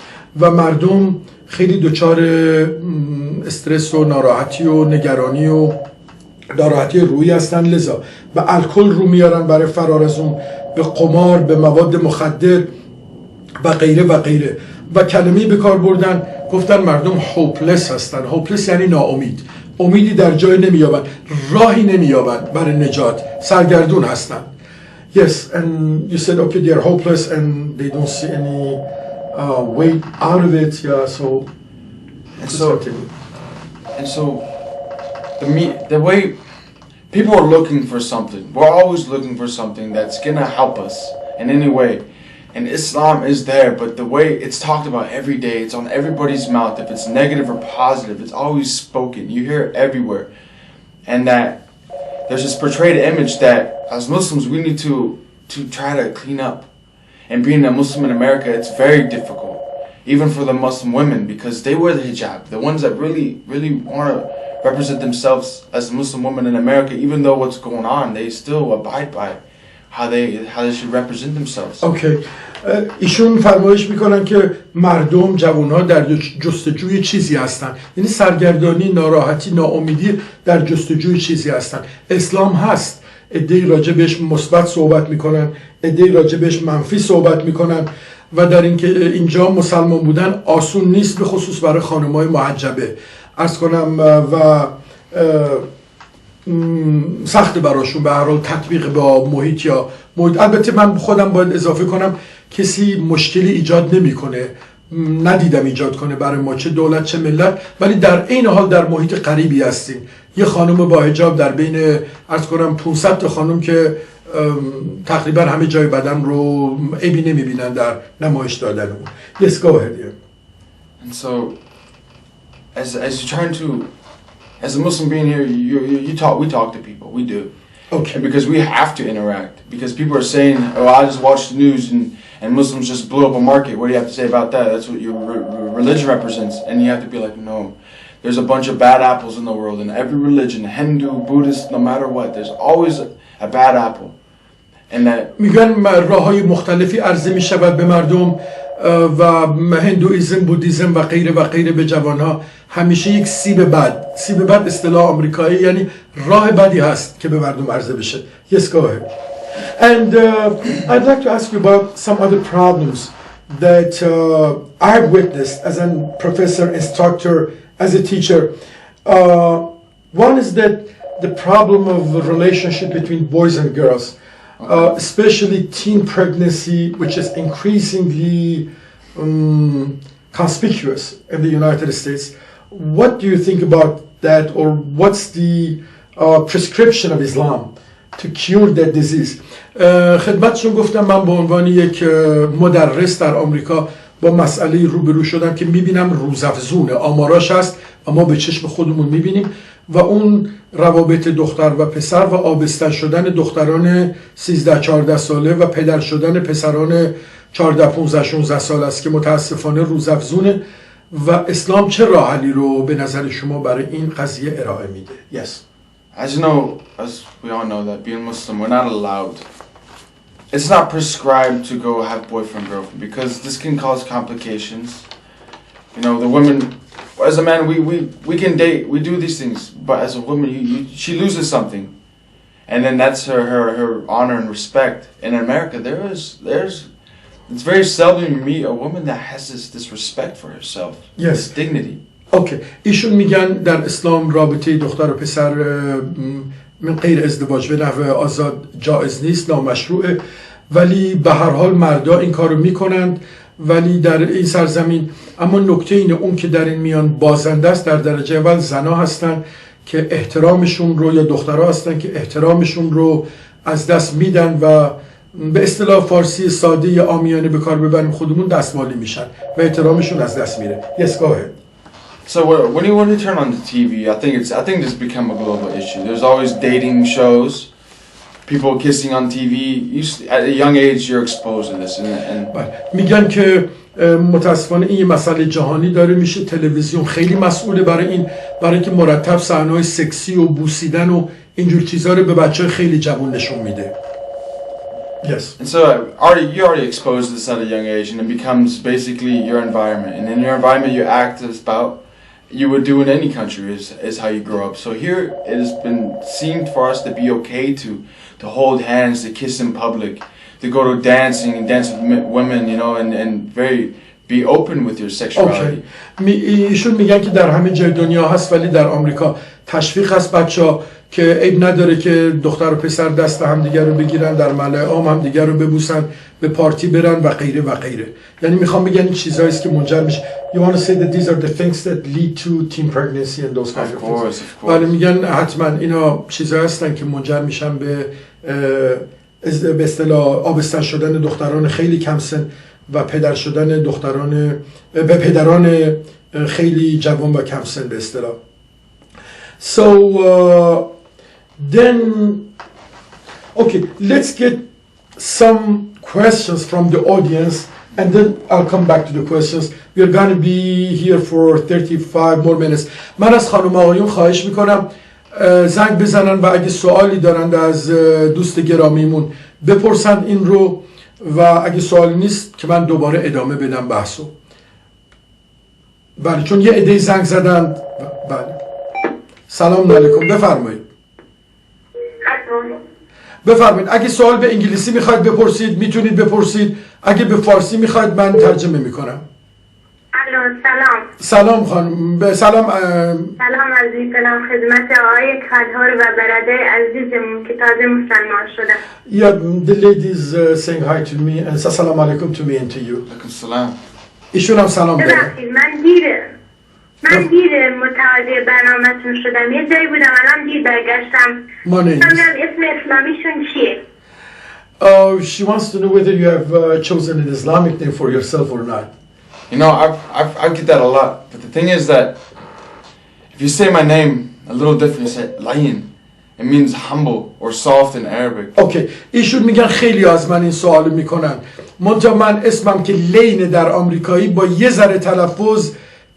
و مردم خیلی دچار استرس و ناراحتی و نگرانی و ناراحتی روحی هستن، لذا به الکل رو میارن برای فرار از اون، به قمار، به مواد مخدر و غیره و غیره و کلمه‌ای به کار بردن، گفتن مردم هوپلس هستن. هوپلس یعنی ناامید، امیدی در جای نمییابند، راهی نمییابند برای نجات، سرگردون هستن. Yes, and you said okay, they are hopeless and they don't see any way out of it. Yeah, so the way people are looking for something, we're always looking for something that's gonna help us in any way. And Islam is there, but the way it's talked about every day, it's on everybody's mouth. If it's negative or positive, it's always spoken. You hear it everywhere, and that. There's this portrayed image that as Muslims we need to try to clean up. And being a Muslim in America, it's very difficult, even for the Muslim women, because they wear the hijab. The ones that really want to represent themselves as Muslim women in America, even though what's going on, they still abide by how they should represent themselves. Okay. ایشون فرمایش میکنن که مردم، جوانها در جستجوی چیزی هستن، یعنی سرگردانی، ناراحتی، ناامیدی، در جستجوی چیزی هستن. اسلام هست، عده‌ای راجع بهش مثبت صحبت میکنن، عده‌ای راجع بهش منفی صحبت میکنن و در اینجا مسلمان بودن آسون نیست، به خصوص برای خانم‌های محجبه عرض کنم و سخت براشون به هر حال تطبیق با محیط یا محیط. البته من خودم باید اضافه کنم کسی مشکلی ایجاد نمیکنه، ندیدم ایجاد کنه برای ما، چه دولت چه ملت، ولی در این حال در محیط غریبی هستیم. یه خانم با حجاب در بین عرض کنم 500 تا خانم که تقریبا همه جای بدن رو عیبی نمیبینن در نمایش دادن اون. Yes, go ahead. Yeah. And so as you're trying to, as a Muslim being here, we talk to people, we do. Okay. Because we have to interact. Because people are saying, oh, I just watched the news and Muslims just blew up a market. What do you have to say about that? That's what your religion represents. And you have to be like, no. There's a bunch of bad apples in the world. In every religion, Hindu, Buddhist, no matter what, there's always a bad apple. And that میگن راه‌های مختلفی عرضه می‌شود به مردم و هندویزم، بودیزم و غیره به جوانها همیشه یک سیب بد اصطلاح آمریکایی، یعنی راه بدی هست که به مردم عرضه بشه. Yes, go ahead. And I'd like to ask you about some other problems that I have witnessed as a professor, instructor, as a teacher. One is that the problem of the relationship between boys and girls, especially teen pregnancy, which is increasingly conspicuous in the United States. What do you think about that, or what's the prescription of Islam to cure that disease? خدمتشون گفتم من به عنوان یک مدرس در آمریکا با مسئله روبرو شدم که میبینم روزافزونه، آماراش هست و ما به چشم خودمون میبینیم و اون روابط دختر و پسر و آبستن شدن دختران 13-14 ساله و پدر شدن پسران 14, 15, 16 سال است که متاسفانه روزافزونه و اسلام چه راه حلی رو به نظر شما برای این قضیه ارائه میده؟ Yes. As you know, as we all know, that being Muslim, we're not allowed. It's not prescribed to go have boyfriend, girlfriend, because this can cause complications. You know, the women, as a man, we can date, we do these things, but as a woman, she loses something, and then that's her honor and respect. In America, it's very seldom you meet a woman that has this respect for herself. Yes. This dignity. اوکی. ایشون میگن در اسلام رابطه دختر و پسر من غیر ازدواج به نحو آزاد جایز نیست، نامشروعه، ولی به هر حال مردا این کارو میکنند. ولی در این سرزمین اما نکته اینه اون که در این میان بازنده است در درجه اول زنا هستن که احترامشون رو، یا دخترها هستن که احترامشون رو از دست میدن و به اصطلاح فارسی ساده یا عامیانه به کار ببریم خودمون دستمالی میشن و احترامشون از دست میره. Yes, go ahead. So when you turn on the TV, I think this become a global issue. There's always dating shows, people kissing on TV. At a young age, you're exposed to this. میگن که متاسفانه این مسئله جهانی داره میشه. تلویزیون خیلی مسئوله برای اینکه مرتب صحنه‌های سکسی و بوسیدن و اینجور چیزا رو به بچه‌های خیلی جوان نشون میده. Yes. And so you're already exposed to this at a young age, and it becomes basically your environment. And in your environment, you act about you would do in any country is how you grow up. So here it has been seemed for us to be okay to hold hands, to kiss in public, to go to dancing and dance with women, you know, and very be open with your sexuality. ایشون میگن که در همه جای دنیا هست، ولی در آمریکا تشویق هست بچه‌ها که عیب نداره که دختر و پسر دست همدیگر رو بگیرن، در ملأ عام همدیگر رو ببوسن، به پارتی برن و غیره و غیره. یعنی میخوام بگن این چیزایی است که منجر میشه. You want to say that these are the things that lead to teen pregnancy and those kind of things. Of course. ولی میگن حتما اینا چیزایی هستن که منجر میشن به اصطلاح آبستن شدن دختران خیلی کم سن و پدر شدن پدران خیلی جوان و کم سن به اصطلاح. So then, okay, let's get some questions from the audience, and then I'll come back to the questions. We're going to be here for 35 more minutes. من از خانم آقایون خواهش میکنم زنگ بزنن و اگه سوالی دارند از دوست گرامیمون بپرسند این رو، و اگه سوالی نیست که من دوباره ادامه بدم بحثو. بله، چون یه عده زنگ زدن. بله. سلام علیکم، بفرمایید. بفرمایید. اگه سوال به انگلیسی میخواید بپرسید میتونید بپرسید، اگه به فارسی میخواید من ترجمه میکنم. سلام. سلام خانم. سلام. سلام عرض میکنم خدمت آقای کلهار و برادر عزیزمون که تازه مسلمان شدن. Yeah, the ladies saying hi to me and سلام علیکم to me and to you. Alaikum salam. ایشون هم سلام دارن. ببخشید من دیر متوجه برنامه‌تون شدم. یه جایی بودم الان دیر برگشتم. اسم اسلامیشون چیه؟ She wants to know whether you have chosen an Islamic name for yourself or not. You know, I get that a lot, but the thing is that if you say my name a little different, you say Layin. It means humble or soft in Arabic. Okay. ایشون میگن خیلی از من این سوالو میکنن. منتها من اسمم که لین در آمریکایی با یه ذره تلفظ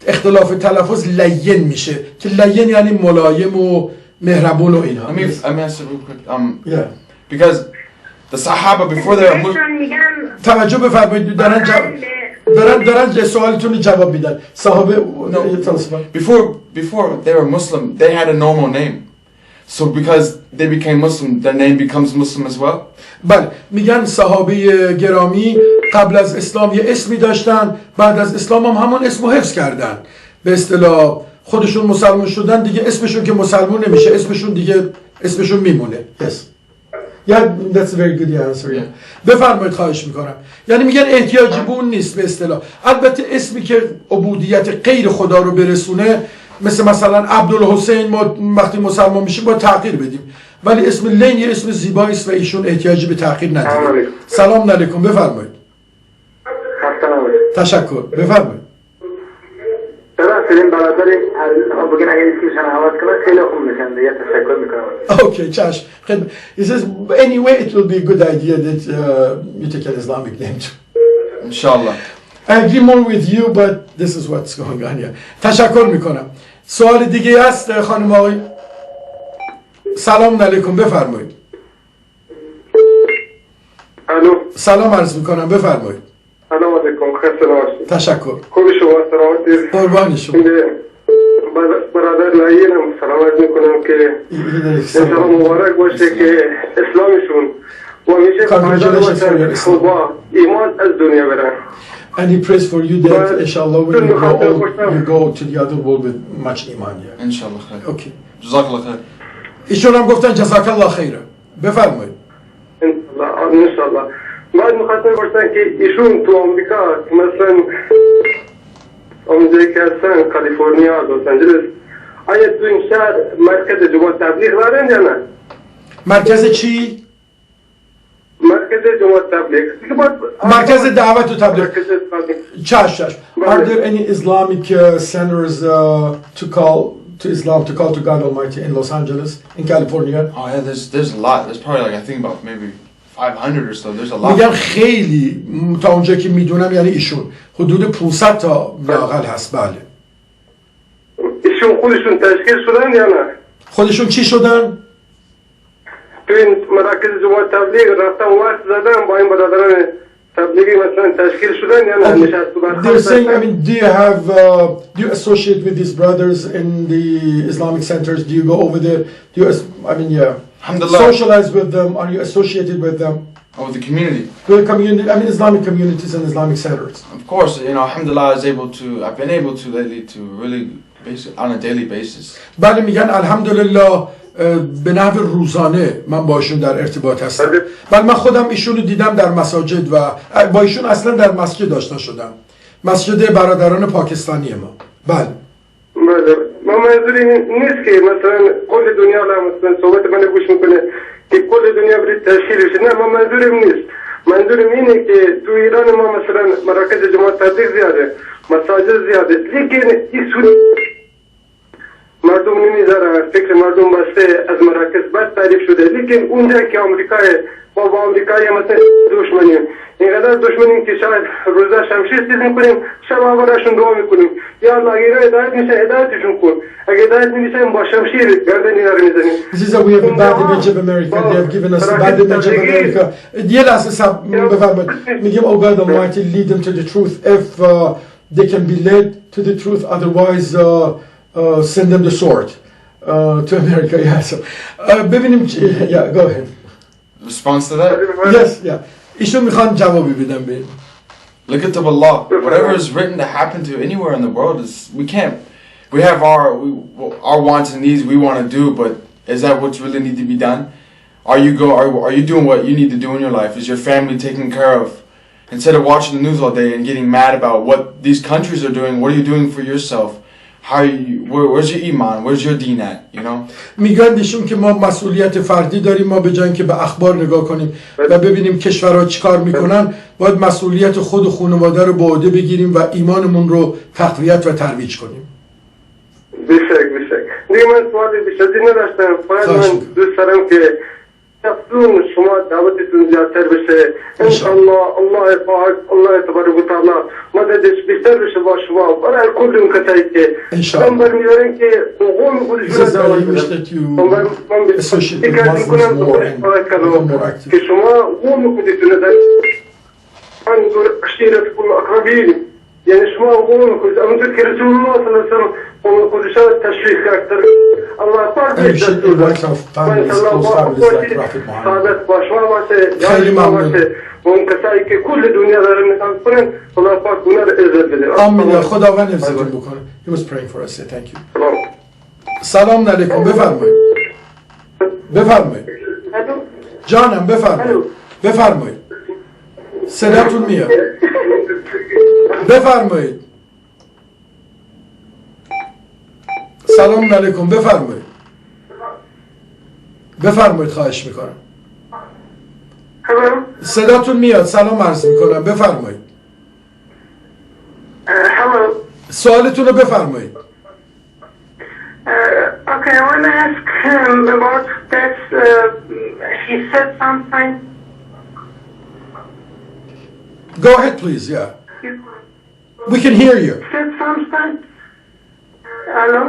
اختلاف تلفظ لین میشه که لین یعنی ملایم و مهربون و اینها. Let me answer real quick. Yeah. Because the Sahaba before they were توجه بفرمایید دارن سوالتون جواب میدن. صحابه before they were Muslim, they had a normal name. So because they became Muslim, their name becomes Muslim as well. بله، میگن صحابه گرامی قبل از اسلام یه اسمی داشتن، بعد از اسلام هم همون اسمو حفظ کردن. به اصطلاح خودشون مسلمان شدن دیگه اسمشون که مسلمان نمیشه، اسمشون میمونه. Yes. Yeah, that's a very good answer. Yeah. بفرمایید خواهش میکنم. یعنی میگن احتیاجی به اون نیست به اصطلاح. البته اسمی که عبودیت غیر خدا رو برسونه، مثلا عبدالحسین، ما وقتی مسلمان میشیم با تغییر بدیم، ولی اسم لین یه اسم زیبایی است و ایشون احتیاجی به تغییر نداره. سلام علیکم، بفرمایید. تشکر، بفرمایید. سلام برادر عزیز، بگین اگه اسمشون عوض کنه خیلی خوب میشن. دیگه تشکر میکنم. Okay, چشم. He says anyway it will be a good idea that you take an Islamic name too. Inshallah. I agree more with you, but this is what's going on here. تشکر میکنم. سوال دیگه هست خانم آقای؟ سلام علیکم، بفرمایید. الو. سلام عرض میکنم، بفرمایید. سلام علیکم، خسته نباشید. تشکر. خوب شما سلامتی؟ قربان شما. برادر لعینم سلام عرض میکنم که انشاءالله مبارک باشه که اسلامشون و همیشه پایدار باشن با ایمان از دنیا برن. And he prays for you that inshallah when you grow old, you go to the other world with much iman. Yeah. Inshallah khair. Okay. Jazakallah khair. ایشون هم گفتن جزاکالله خیره. بفرمایید. انشالله. بعد میخواستم بپرسن که ایشون تو آمریکا مثلا اونجایی که هستن کالیفرنیا لس آنجلس آیا تو این شهر مرکز جماعت تبلیغ دارن یا نه؟ مرکز چی؟ مرکز جماعت تبلیغ. مرکز دعوت و تبلیغ. چشم. Are there any Islamic centers to Islam to call to God Almighty in Los Angeles, in California? Oh yeah, there's a lot. There's probably like I think about maybe 500 or so. There's a lot. میگم خیلی تا اونجا که میدونم یعنی ایشون حدود 500 تا لااقل هست. بله. ایشون خودشون تشکیل شدن یا نه؟ خودشون چی شدن؟ تو این مراکز جماعت تبلیغ رفتن وقت زدن با این برادران تبلیغی مثلا تشکیل شدن یا نه؟ نشست و They're saying, I mean, do you associate with these brothers in the Islamic centers? Do you go over there? Socialize with them? Are you associated with them? Oh, with the community. The community, I mean, Islamic communities and Islamic centers. Of course, alhamdulillah, I've been able to lately to really on a daily basis. بله میگن الحمدلله به نحو روزانه من با ایشون در ارتباط هستم. بله من خودم ایشون رو دیدم در مساجد و با ایشون اصلا در مسجد آشنا شدم. مسجد برادران پاکستانی ما. بله. بله. ما منظوری نیست که مثلا کل دنیا مثلا صحبت من گوش میکنه که کل دنیا برید تشکیل بشه. نه ما منظورم نیست. منظورم اینه که تو ایران ما مثلا مراکز جماعت تبلیغ زیاده، مساجد زیاده، لیکن این مردم نمیذارن، فکر مردم بسته از مراکز بد تعریف شده. لیکن اونجا که آمریکای با آمریکایی مثلا دشمنیم، اینقدر دشمنیم که شاید روزا شمشیر تیز میکنیم، شب براشون دعا میکنیم یا الله اگر هدایت میشه هدایتشون کن، اگر هدایت نمیشه با شمشیر گردن اینا رو میزنیم. This is a we have a bad image of America. They have given us a bad image of America. یه لحظه صبر بفرمایید. میگیم oh God Almighty lead them to the truth if they can be led to the truth, otherwise send them the sword to America. Yeah. So ببینیم yeah, go ahead. Response to that? Yes, yeah. ایشون میخوان جوابی بدم به. Look at the Allah. Whatever is written to happen to anywhere in the world is we have our wants and needs we want to do, but is that what's really need to be done? Are you doing what you need to do in your life? Is your family taken care of? Instead of watching the news all day and getting mad about what these countries are doing, what are you doing for yourself? Where's your iman? Where's your deen at? You know? میگن ایشون که ما مسئولیت فردی داریم، ما به جای اینکه به اخبار نگاه کنیم و ببینیم کشورها چیکار میکنن، باید مسئولیت خود و خانواده رو به عهده بگیریم و ایمانمون رو تقویت و ترویج کنیم. بیشک. دیگه من سوالی بیشتری نداشتم. فقط من دوست دارم که افتون شما دعوتتون زیادتر بشه. انشالله الله پاک الله تبارک و تعالی مددش بیشتر بشه با شما برای کل اون کسایی که من برمیدارم که قوم خودشون دعوت بدن. که شما قوم خودتون دارید انظر عشیرتکم الاقربین، یعنی شما قوم خودتون انظر که رسول الله صلی الله علیه وسلم قوم خودشون تشریح کرد. الله پاک خیلی ممنون. اون کسایی که کل دنیا دارن نگاه کنن الله پاک اونا رو عزت بده. آمین. خداوند عزتون بکنه. He was praying for us. Thank you. سلام علیکم. بفرمایید. جانم بفرمایید. صداتون میاد. بفرمایید. سلام علیکم. بفرمایید خواهش میکنم. صداتون میاد. سلام عرض میکنم. بفرمایید. سوالتون رو بفرمایید. Okay, I want to ask him about this. He said something. Go ahead, please. Yeah. We can hear you. Said something. Hello?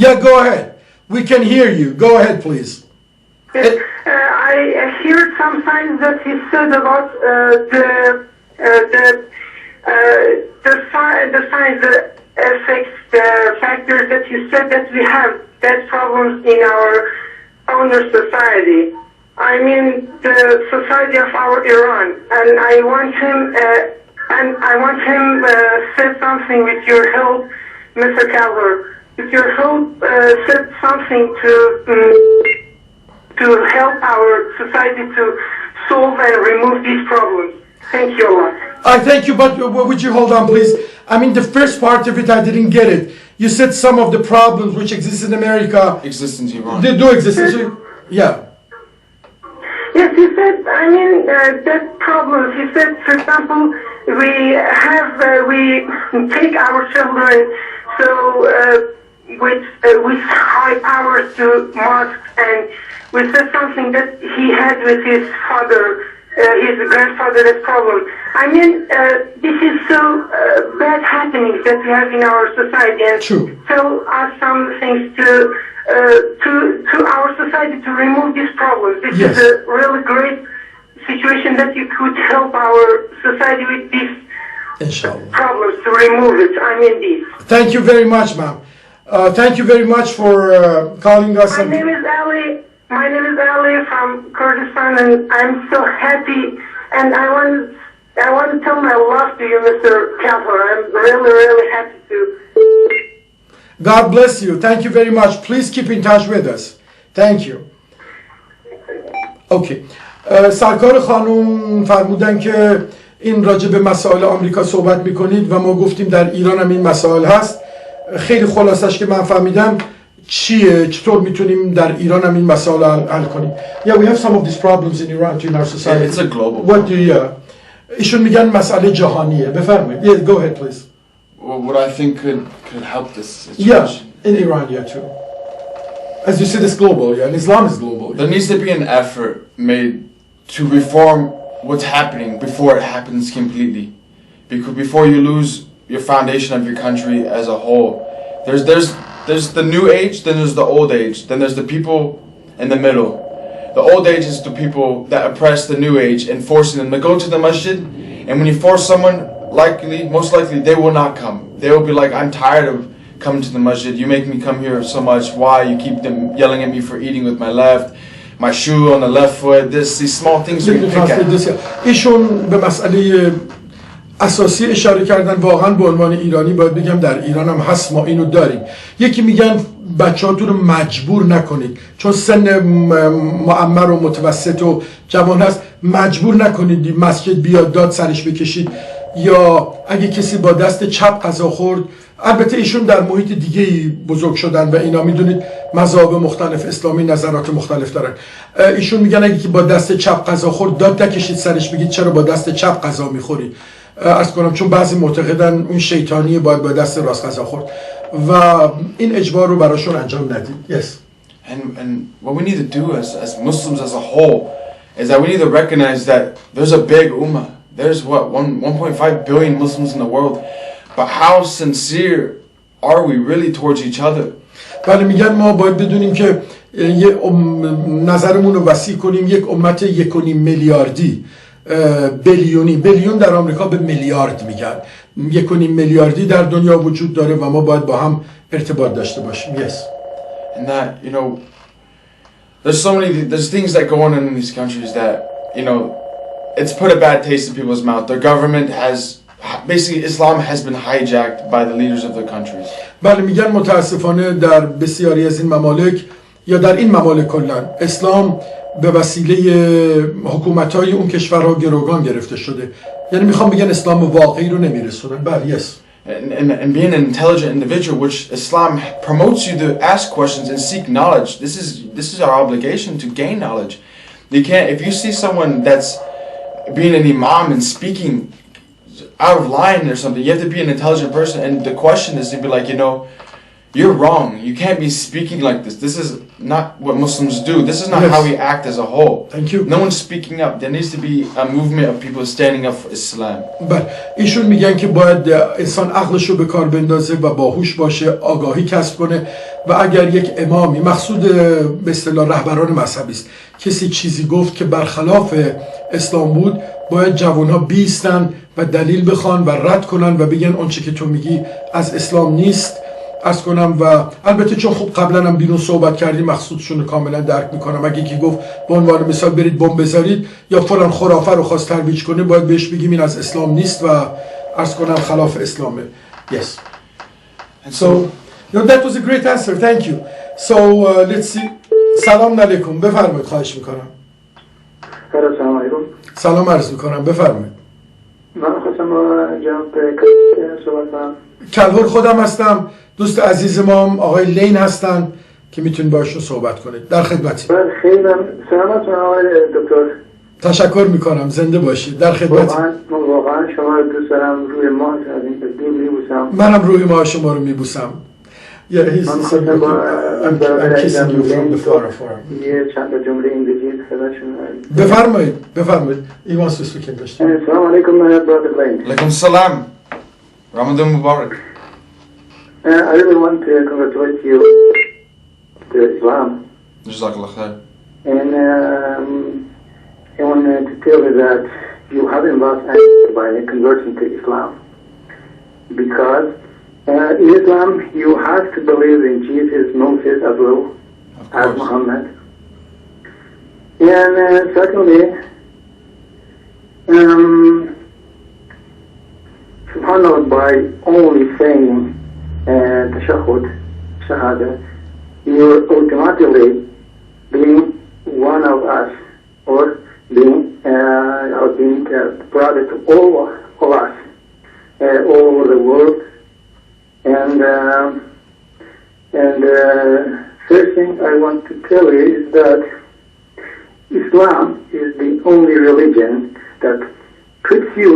Yeah, go ahead. We can hear you. Go ahead, please. I heard something that he said about the the signs, the effects, the factors that you said that we have that problems in our owner society. I mean the society of our Iran, and I want him said something with your help, Mr. Calver. With your help, said something to help our society to solve and remove these problems. Thank you a lot. I thank you, but would you hold on, please? I mean, the first part of it, I didn't get it. You said some of the problems which exist in America exist in Iran. They do exist. Yeah. Yes, he said, I mean, that problems. He said, for example, we take our children with high powers to mosques, and we said something that he had with his father, his grandfather, that problem. I mean, this is so bad happenings that we have in our society, and True. tell us some things to our society to remove these problems. This Yes. is a really great situation that you could help our society with these Inshallah. problems to remove it. I mean these. Thank you very much, ma'am. Thank you very much for calling us. My name is Ali. My name is Ali from Kurdistan, and I'm so happy. And I want to tell my love to you, Mr. Kaffer. I'm really, really happy to. God bless you. Thank you very much. Please keep in touch with us. Thank you. Okay. سرکار خانم فرمودن که این راجع به مسائل آمریکا صحبت میکنید و ما گفتیم در ایران هم این مسائل هست. خیلی خلاصش که من فهمیدم چیه، چطور میتونیم در ایران هم این مسائل حل کنیم. Yeah, we have some of these problems in Iran in our society. It's a global What do you? ایشون میگن مسئله جهانیه. بفرمایید. Yeah, go ahead please. Well, what I think could help this situation. Yeah, in Iran, yeah, too. As you said, it's global, yeah, and Islam is global. There needs to be an effort made to reform what's happening before it happens completely. Because before you lose your foundation of your country as a whole, there's the new age, then there's the old age, then there's the people in the middle. The old age is the people that oppress the new age and forcing them to go to the masjid. And when you force someone, most likely they will not come. They will be like, I'm tired of coming to the masjid. You make me come here so much. Why? You keep them yelling at me for eating with my left, my shoe on the left foot. These small things you pick at. ایشون به مسئله اساسی اشاره کردن. واقعا به عنوان ایرانی باید بگم در ایران هم هست، ما اینو داریم. یکی میگن بچه‌هاتون رو مجبور نکنید، چون سن معمر و متوسط و جوان هست، مجبور نکنید مسجد بیاد داد سرش بکشید. یا اگه کسی با دست چپ غذا خورد، البته ایشون در محیط دیگه‌ای بزرگ شدن و اینا میدونید مذاهب مختلف اسلامی نظرات مختلف دارن. ایشون میگن اگه که با دست چپ غذا خورد داد نکشید سرش، بگید چرا با دست چپ غذا میخوری. عرض کنم چون بعضی معتقدن اون شیطانیه، باید با دست راست غذا خورد و این اجبار رو براشون انجام ندید. Yes. And what we need to do as Muslims as a whole is that we need to recognize that there's a big ummah. There's 1.5 billion Muslims in the world. But how sincere are we really towards each other? بله، میگن ما باید بدونیم که نظرمون رو وسیع کنیم. یک امت 1.5 میلیاردی، بیلیون در آمریکا به میلیارد میگن، 1.5 میلیاردی در دنیا وجود داره و ما باید با هم ارتباط داشته باشیم. Yes. And that, there's things that go on in these countries that, it's put a bad taste in people's mouth. Their government has, basically Islam has been hijacked by the leaders of their countries. بله، میگن متاسفانه در بسیاری از این ممالک یا در این ممالک کلا اسلام به وسیله حکومت‌های اون کشورها گروگان گرفته شده. یعنی میخوام بگن اسلام واقعی رو نمیرسونن. بله. Yes. And being an intelligent individual, which Islam promotes you to ask questions and seek knowledge. This is our obligation to gain knowledge. You can't, if you see someone that's being an imam and speaking out of line or something, you have to be an intelligent person. And the question is to be like, you're wrong. You can't be speaking like this. This is not what Muslims do. This is not how we act as a whole. Thank you. No one's speaking up. There needs to be a movement of people standing up for Islam. بله، ایشون میگن که باید انسان عقلش رو به کار بندازه و باهوش باشه، آگاهی کسب کنه و اگر یک امامی، مقصود به اصطلاح رهبران مذهبی است، کسی چیزی گفت که برخلاف اسلام بود، باید جوانها بیستن و دلیل بخوان و رد کنن و بگن اون چه که تو میگی از اسلام نیست. عرض کنم و البته چون خب قبلا هم بیرون صحبت کردیم مقصودشون رو کاملا درک میکنم. اگه یکی گفت به عنوان مثال برید بمب بذارید یا فلان خرافه رو خواست ترویج کنه، باید بهش بگیم این از اسلام نیست و عرض کنم خلاف اسلامه. Yes. So that was a great answer. Thank you. So let's see. سلام علیکم. بفرمایید. خواهش میکنم. سلام علیکم. سلام عرض میکنم. بفرمایید. من خواستم با جناب صحبت کنم. کلهر خودم هستم. دوست عزیز ما آقای لین هستن که میتونید باشون صحبت کنید. در خدمتی. خیلی سلامتون آقای دکتر. تشکر میکنم. زنده باشید. در خدمتی. واقعا شما رو دوست دارم. روی ماه از این دور میبوسم. منم روی ماه شما رو میبوسم. Yeah, he's I'm kissing you from the far afar. یه چند جمله انگلیسی خدمتشون. بفرمایید. He wants to speak English. السلام علیکم brother Lane. Alaikum salam. Ramadan Mubarak. I really want to congratulate you to Islam. Jazakallah khair. And I want to tell you that you haven't lost anything by converting to Islam. Because in Islam you have to believe in Jesus, Moses as well as Muhammad. And secondly, subhanAllah, by only saying tashahhud, shahada, you're automatically being one of us, or being product of all of us, all over the world. And first thing I want to tell you is that Islam is the only religion that puts you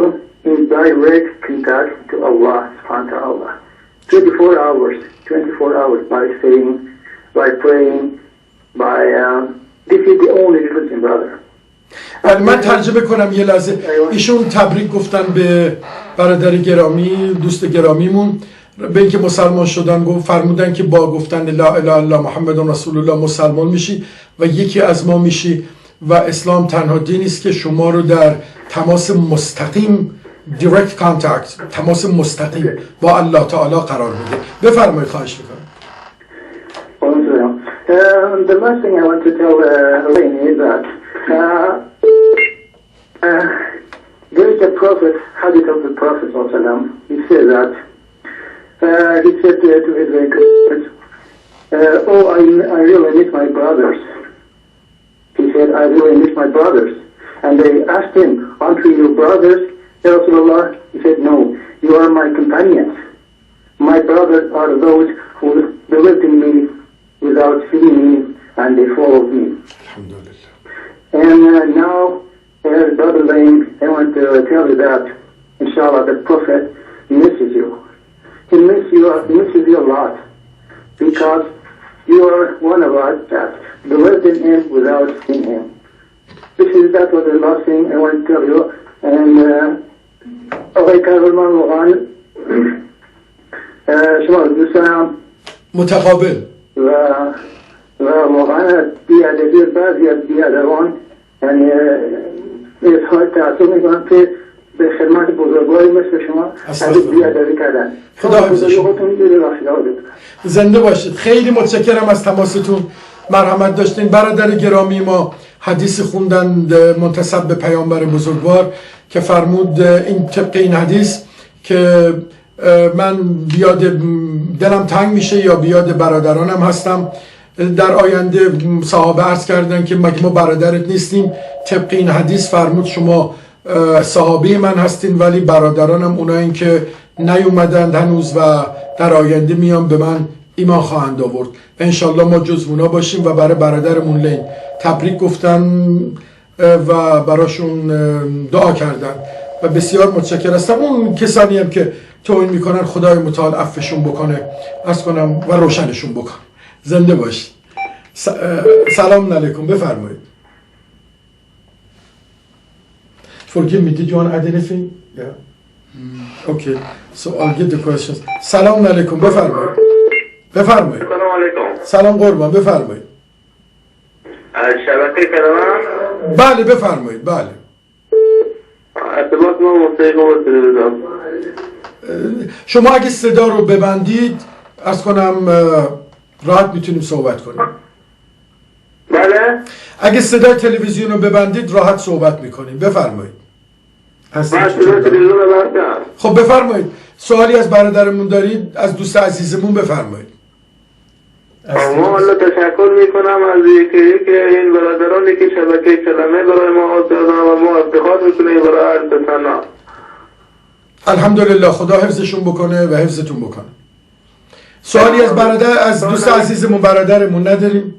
in direct contact to Allah subhanahu wa ta'ala. 24 hours by saying, by praying, by this is the only religion, brother. من ترجمه کنم یه لحظه. ایشون تبریک گفتن به برادر گرامی، دوست گرامیمون به اینکه مسلمان شدن. فرمودن که با گفتن لا اله الا الله محمد رسول الله مسلمان میشی و یکی از ما میشی و اسلام تنها دینی است که شما رو در تماس مستقیم direct contact، تماس مستقیم با الله تعالی قرار میده. بفرمایید. خواهش میکنم. The last thing I want to tell Elaine is that there is a prophet, hadith of the Prophet ﷺ. He said that he said to his converts, "Oh, I really miss my brothers." He said, "I really miss my brothers." And they asked him, "Aren't we your brothers, Ya Rasulullah?" He said, "No, you are my companions. My brothers are those who believed in me without seeing me, and they followed me." And now, Brother Lane, I want to tell you that, inshallah, the Prophet misses you. He misses you a lot, because you are one of us that believed in him without seeing him. That was the last thing I want to tell you. And آقای کارمان واقعا شما رو دوست دارم متقابل و واقعا بیادبی بعضی از بیادبان یعنی اظهار تأسف میکنم که به خدمت بزرگواری مثل شما بیادبی کردن. خدا حفظشون. زنده باشید. خیلی متشکرم از تماستون. مرحمت داشتین. برادر گرامی ما حدیث خوندن منتسب به پیامبر بزرگوار که فرمود این طبق این حدیث که من بیاد دلم تنگ میشه یا بیاد برادرانم هستم. در آینده صحابه عرض کردن که مگه ما برادرت نیستیم؟ طبق این حدیث فرمود شما صحابه من هستین ولی برادرانم اونایین که نیومدند هنوز و در آینده میان به من ایمان خواهند آورد. انشالله ما جز اونا باشیم و برای برادرمون لین تبریک گفتن و براشون دعا کردن و بسیار متشکر هستم. اون کسانی هم که توهین میکنن، خدای متعال عفوشون بکنه از کنم و روشنشون بکنه. زنده باشید. سلام علیکم، بفرمایید. Forgive me, did you want to add anything? Yeah. Okay, so I'll get the questions. سلام علیکم، بفرمایید. بفرمایید. سلام علیکم. سلام قربان، بفرمایید. از شبکه کلمه؟ بله بفرمایید. بله. ارتباط ما موسیقی شما اگه صدا رو ببندید از کنم راحت میتونیم صحبت کنیم. بله؟ اگه صدای تلویزیون رو ببندید راحت صحبت میکنیم. بفرمایید. خب بفرمایید. سوالی از برادرمون دارید؟ از دوست عزیزمون بفرمایید. ما الله تشکر میکنم از اینکه این برادرانی که شبکه کلمه برای ما آزادن و ما افتخار میکنیم برای عرض ثنا. الحمدلله، خدا حفظشون بکنه و حفظتون بکنه. سوالی از از دوست عزیزمون برادرمون نداریم؟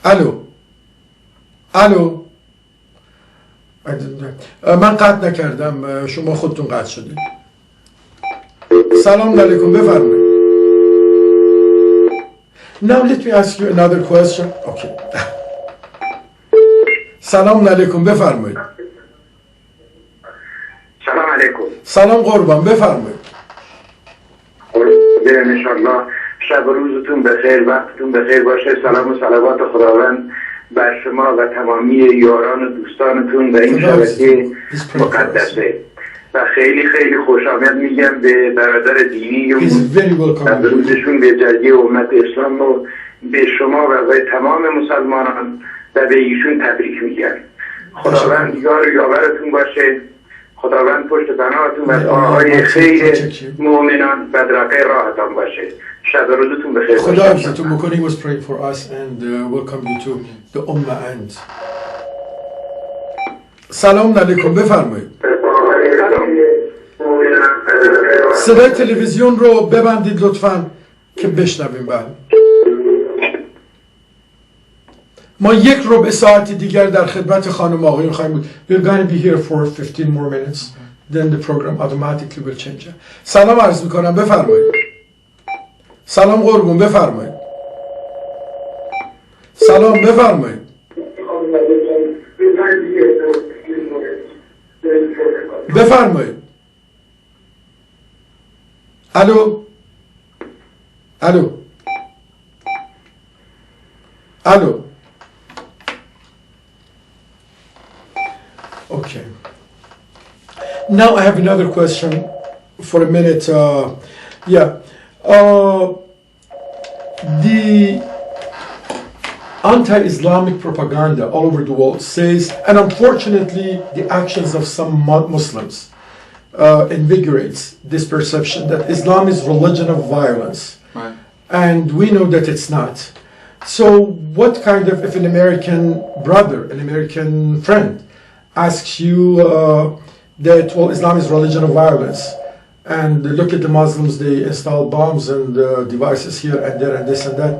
الو من قطع نکردم، شما خودتون قطع شدید. سلام علیکم، بفرمایید. Now let me ask you another question. Okay. سلام علیکم، بفرمایید. سلام علیکم. سلام قربان، بفرمایید. انشالله شب و روزتون بخیر، وقتتون بخیر باشه. سلام و صلوات خداوند بر شما و تمامی یاران و دوستانتون و این شبکه مقدسه. و خیلی خیلی خوش آمد میگم به برادر دینی از روزشون به جریه امت اسلام و به شما و به تمام مسلمانان و به ایشون تبریک میگم. خداوند یار و یاورتون باشه. خداوند پشت بناتون و پاهای خیر مؤمنان بدرقه راهتان باشه. شب روزتون بخیر. خدا حفظتون بکنه. He was praying for us and welcome you to the Ummah and سلام علیکم، بفرمایید. صدای تلویزیون رو ببندید لطفاً که بشنویم. بعد ما یک ربع ساعت دیگر در خدمت خانم آقایون خواهیم بود. We're going to be here for 15 more minutes. Then the program automatically will change. سلام عرض میکنم، بفرمایید. سلام قربون، بفرمایید. سلام، بفرمایید. بفرمایید. الو Okay. Now I have another question for a minute. The anti-Islamic propaganda all over the world says, and unfortunately the actions of some Muslims invigorates this perception that Islam is religion of violence. Right. And we know that it's not. So what kind of, if an American brother, an American friend asks you that, well, Islam is religion of violence, and look at the Muslims, they install bombs and devices here and there and this and that,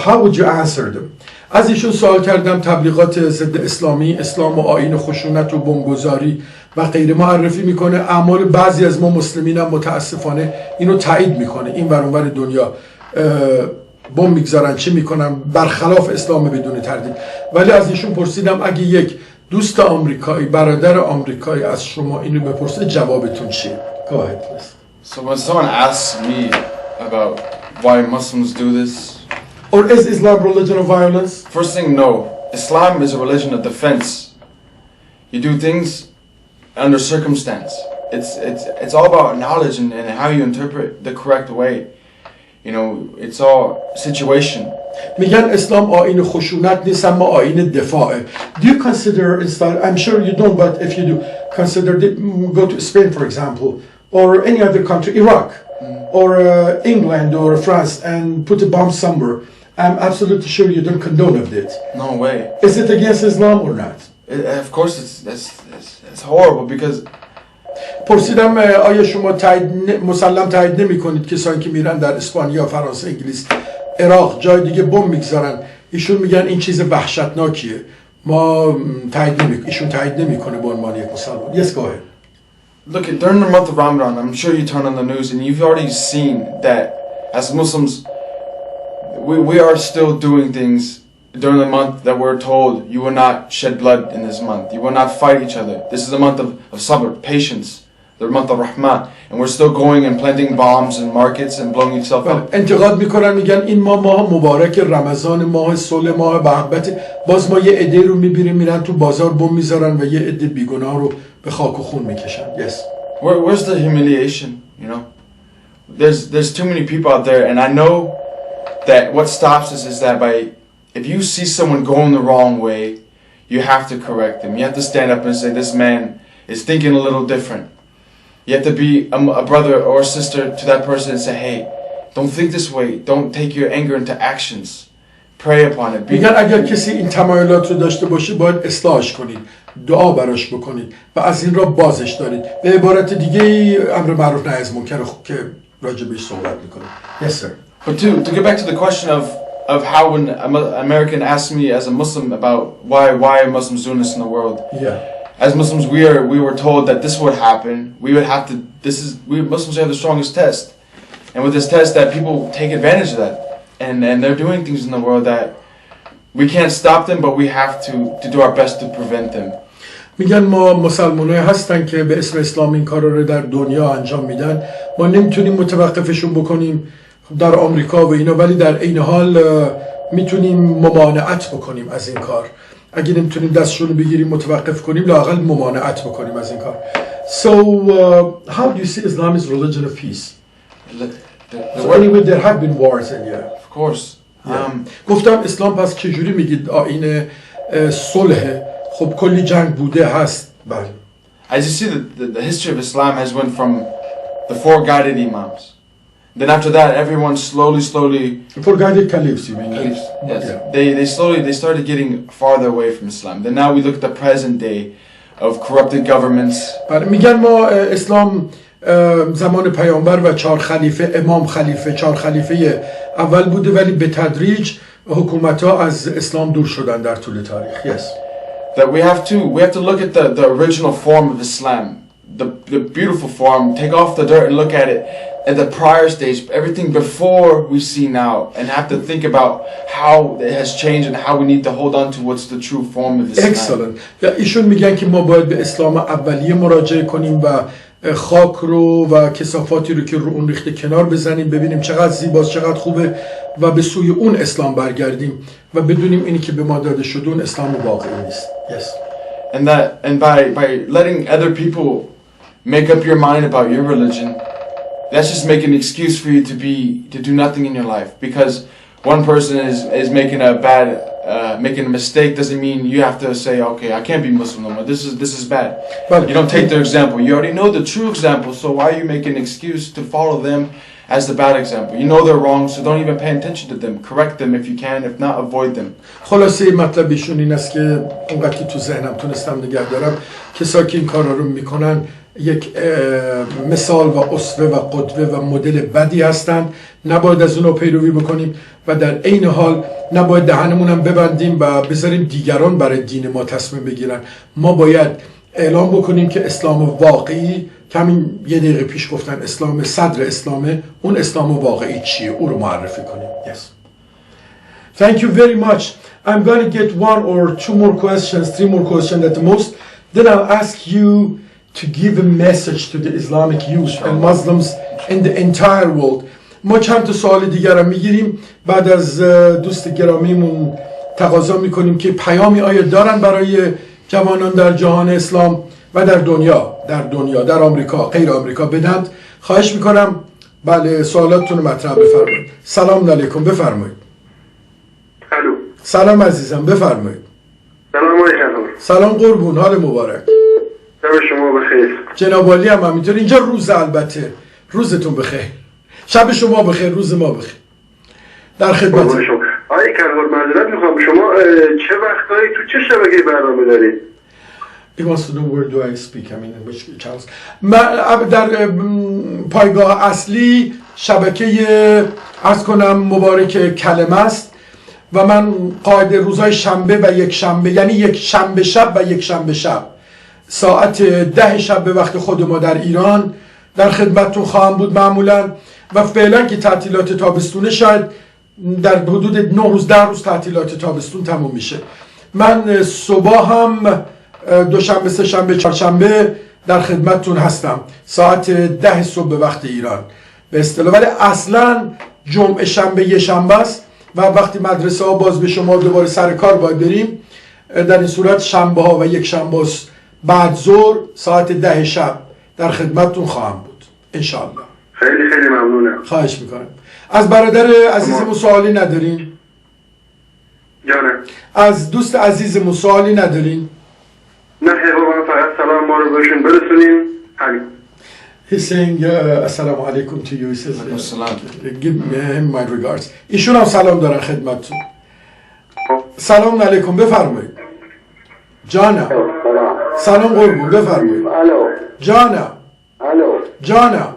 how would you answer them? از ایشون سوال کردم تبلیغات ضد اسلامی، اسلام و آیین خشونت و بمبگذاری و غیره معرفی میکنه. اعمال بعضی از ما مسلمین هم متاسفانه اینو تایید میکنه. این ور اونور دنیا بمب میگذارن، چه میکنن، برخلاف اسلام بدون تردید. ولی از ایشون پرسیدم اگه یک دوست آمریکایی، برادر آمریکایی از شما اینو بپرسه جوابتون چیه؟ Go ahead, please. So when someone asks me about why Muslims do this, or is Islam religion of violence? First thing, no. Islam is a religion of defense. You do things under circumstance. It's all about knowledge and how you interpret the correct way. You know, it's all situation. میگن اسلام آیین خشونت نیست اما آیین دفاعه. Do you consider Islam, I'm sure you don't, but if you do, consider go to Spain for example, or any other country, Iraq, or England or France, and put a bomb somewhere. I'm absolutely sure you don't condone of it. No way. Is it against Islam or not? Of course it's horrible because پرسیدم آیا شما مسلم تایید نمی کنید کسانی که میرن در اسپانیا، فرانسه، انگلیس، عراق، جای دیگه بمب میگذارن؟ ایشون میگن این چیز وحشتناکیه. ما ایشون تایید نمیکنه به عنوان یک مسلمان. Yes, go ahead. look at during the month of Ramadan, I'm sure you turn on the news and you've already seen that as Muslims, we are still doing things during the month that we're told you will not shed blood in this month, you will not fight each other. This is the month of sabr, patience, the month of Rahman, and we're still going and planting bombs in markets and blowing yourself up. انتقاد میکنن میگن این ماه مبارک رمضان، ماه صلح، ماه محبت، باز ما یه عده رو میبینیم میرن تو بازار بم میذارن و یه عده بیگناه رو به خاک و خون میکشن. Yes. Where's the humiliation, you know? There's too many people out there, and I know that what stops us is that if you see someone going the wrong way, you have to correct them. You have to stand up and say, this man is thinking a little different. You have to be a brother or a sister to that person and say, hey, don't think this way. Don't take your anger into actions. Pray upon it. میگن اگر کسی این تمایلات رو داشته باشه باید اصلاحش کنید، دعا براش بکنید و از این را بازش دارید. به عبارت دیگه امر معروف نهی از منکر که راجع بهش صحبت میکنه. Yes sir. But to get back to the question of how when an American asked me as a Muslim about why are Muslims doing this in the world? Yeah. As Muslims, we were told that this would happen. We would have to. Muslims have the strongest test, and with this test, that people take advantage of that, and they're doing things in the world that we can't stop them, but we have to do our best to prevent them. میگن ما مسلمانایی هستن که به اسم اسلام این کارا رو در دنیا انجام میدن، ما نمیتونیم متوقفشون بکنیم در آمریکا و اینا، ولی در این حال میتونیم ممانعت بکنیم از این کار. اگه نمیتونیم دستشون رو بگیریم متوقف کنیم، لااقل ممانعت بکنیم از این کار. So how do you see Islam is religion of peace? So anyway, there have been wars in here. Of course. گفتم اسلام پس چجوری میگید آیین صلح؟ خب کلی جنگ بوده هست. بله. As you see, the history of Islam has went from the four guided imams. Then after that, everyone slowly. For guided caliphs, you mean? Caliphs, yes. Yeah. They started getting farther away from Islam. Then now we look at the present day of corrupted governments. میگن ما اسلام زمان پیامبر و چهار خلیفه، امام خلیفه، چهار خلیفه اول بوده، ولی به تدریج حکومت‌ها از اسلام دور شدن در طول تاریخ. Yes. That we have to look at the original form of Islam, the beautiful form, take off the dirt and look at it at the prior stage, everything before we see now, and have to think about how it has changed and how we need to hold on to what's the true form of Islam. Excellent. ایشون میگن که ما باید به اسلام اولیه مراجعه کنیم و خاک رو و کثافاتی رو که رو اون ریخته کنار بزنیم، ببینیم چقدر زیباست، چقدر خوبه و به سوی اون اسلام برگردیم و بدونیم اینی که به ما داده شده اون اسلام واقعی نیست. Yes. And by letting other people make up your mind about your religion, that's just making an excuse for you to do nothing in your life. Because one person is making making a mistake doesn't mean you have to say, okay, I can't be Muslim no more. This is bad. Well, you don't take their example. You already know the true example, so why are you making an excuse to follow them as the bad example? You know they're wrong, so don't even pay attention to them. Correct them if you can, if not, avoid them. خلاصه مطلب ایشون این است که اونقدر که تو ذهنم تونستم نگه دارم، کسایی که این کارا رو میکنن یک مثال و اسوه و قدوه و مدل بدی هستند، نباید از اونو پیروی بکنیم و در عین حال نباید دهنمون هم ببندیم و بذاریم دیگران برای دین ما تصمیم بگیرن. ما باید اعلام بکنیم که اسلام واقعی، همین یه دقیقه پیش گفتن اسلام صدر اسلامه، اون اسلام واقعی چیه او رو معرفی کنیم. Yes. Thank you very much. I'm going to get one or two more questions, three more questions at the most. Then I'll ask you to give a message to the Islamic youth and Muslims in the entire world. ما چند تا سوال دیگر هم میگیریم، بعد از دوست گرامیمون تقاضا میکنیم که پیامی آیا دارن برای جوانان در جهان اسلام و در دنیا در آمریکا، غیر آمریکا بدند. خواهش میکنم بله سوالاتتون رو مطرح بفرمایید. سلام علیکم، بفرمایید. الو. سلام عزیزم، بفرمایید. سلام علیکم. سلام قربون، حال مبارک. شب شما بخیر. جناب عالی هم همینطور. اینجا روز، البته روزتون بخیر. شب شما بخیر، روز ما بخیر. در خدمت شما. آقای کنگور معذرت میخوام، شما چه وقتایی تو چه شبکه برنامه دارید؟ He wants to know where do I speak, I mean in which channels. من در پایگاه اصلی شبکه عرض کنم مبارک کلمه است و من قاعده روزهای شنبه و یک شنبه، یعنی یک شنبه شب و یک شنبه شب ساعت 10 شب به وقت خود ما در ایران در خدمتتون خواهم بود معمولا. و فعلا که تعطیلات تابستونه شاید در حدود 9 روز 10 روز تعطیلات تابستون تموم میشه. من صبح هم دوشنبه، سه شنبه، چهارشنبه در خدمتتون هستم ساعت 10 صبح به وقت ایران به اصطلاح، ولی اصلا جمعه شنبه یه شنبه است و وقتی مدرسه ها باز به شما دوباره سر کار باید بریم، در این صورت شنبه ها و یک شنبه بعد ظهر ساعت 10 شب در خدمتتون خواهم بود انشاءالله. خیلی خیلی ممنونم. خواهش میکنم. از برادر عزیزمون سوالی ندارین؟ جانم. از دوست عزیزمون سوالی ندارین؟ نه حیوان، فقط سلام ما رو بهشون برسونیم. همین. He's saying assalamu alaikum to you. He says give him my regards. ایشون هم سلام دارن خدمتتون. سلام علیکم، بفرمایید. جانم. سلام قربون، بفرمایید. الو. جانم. الو. جانم.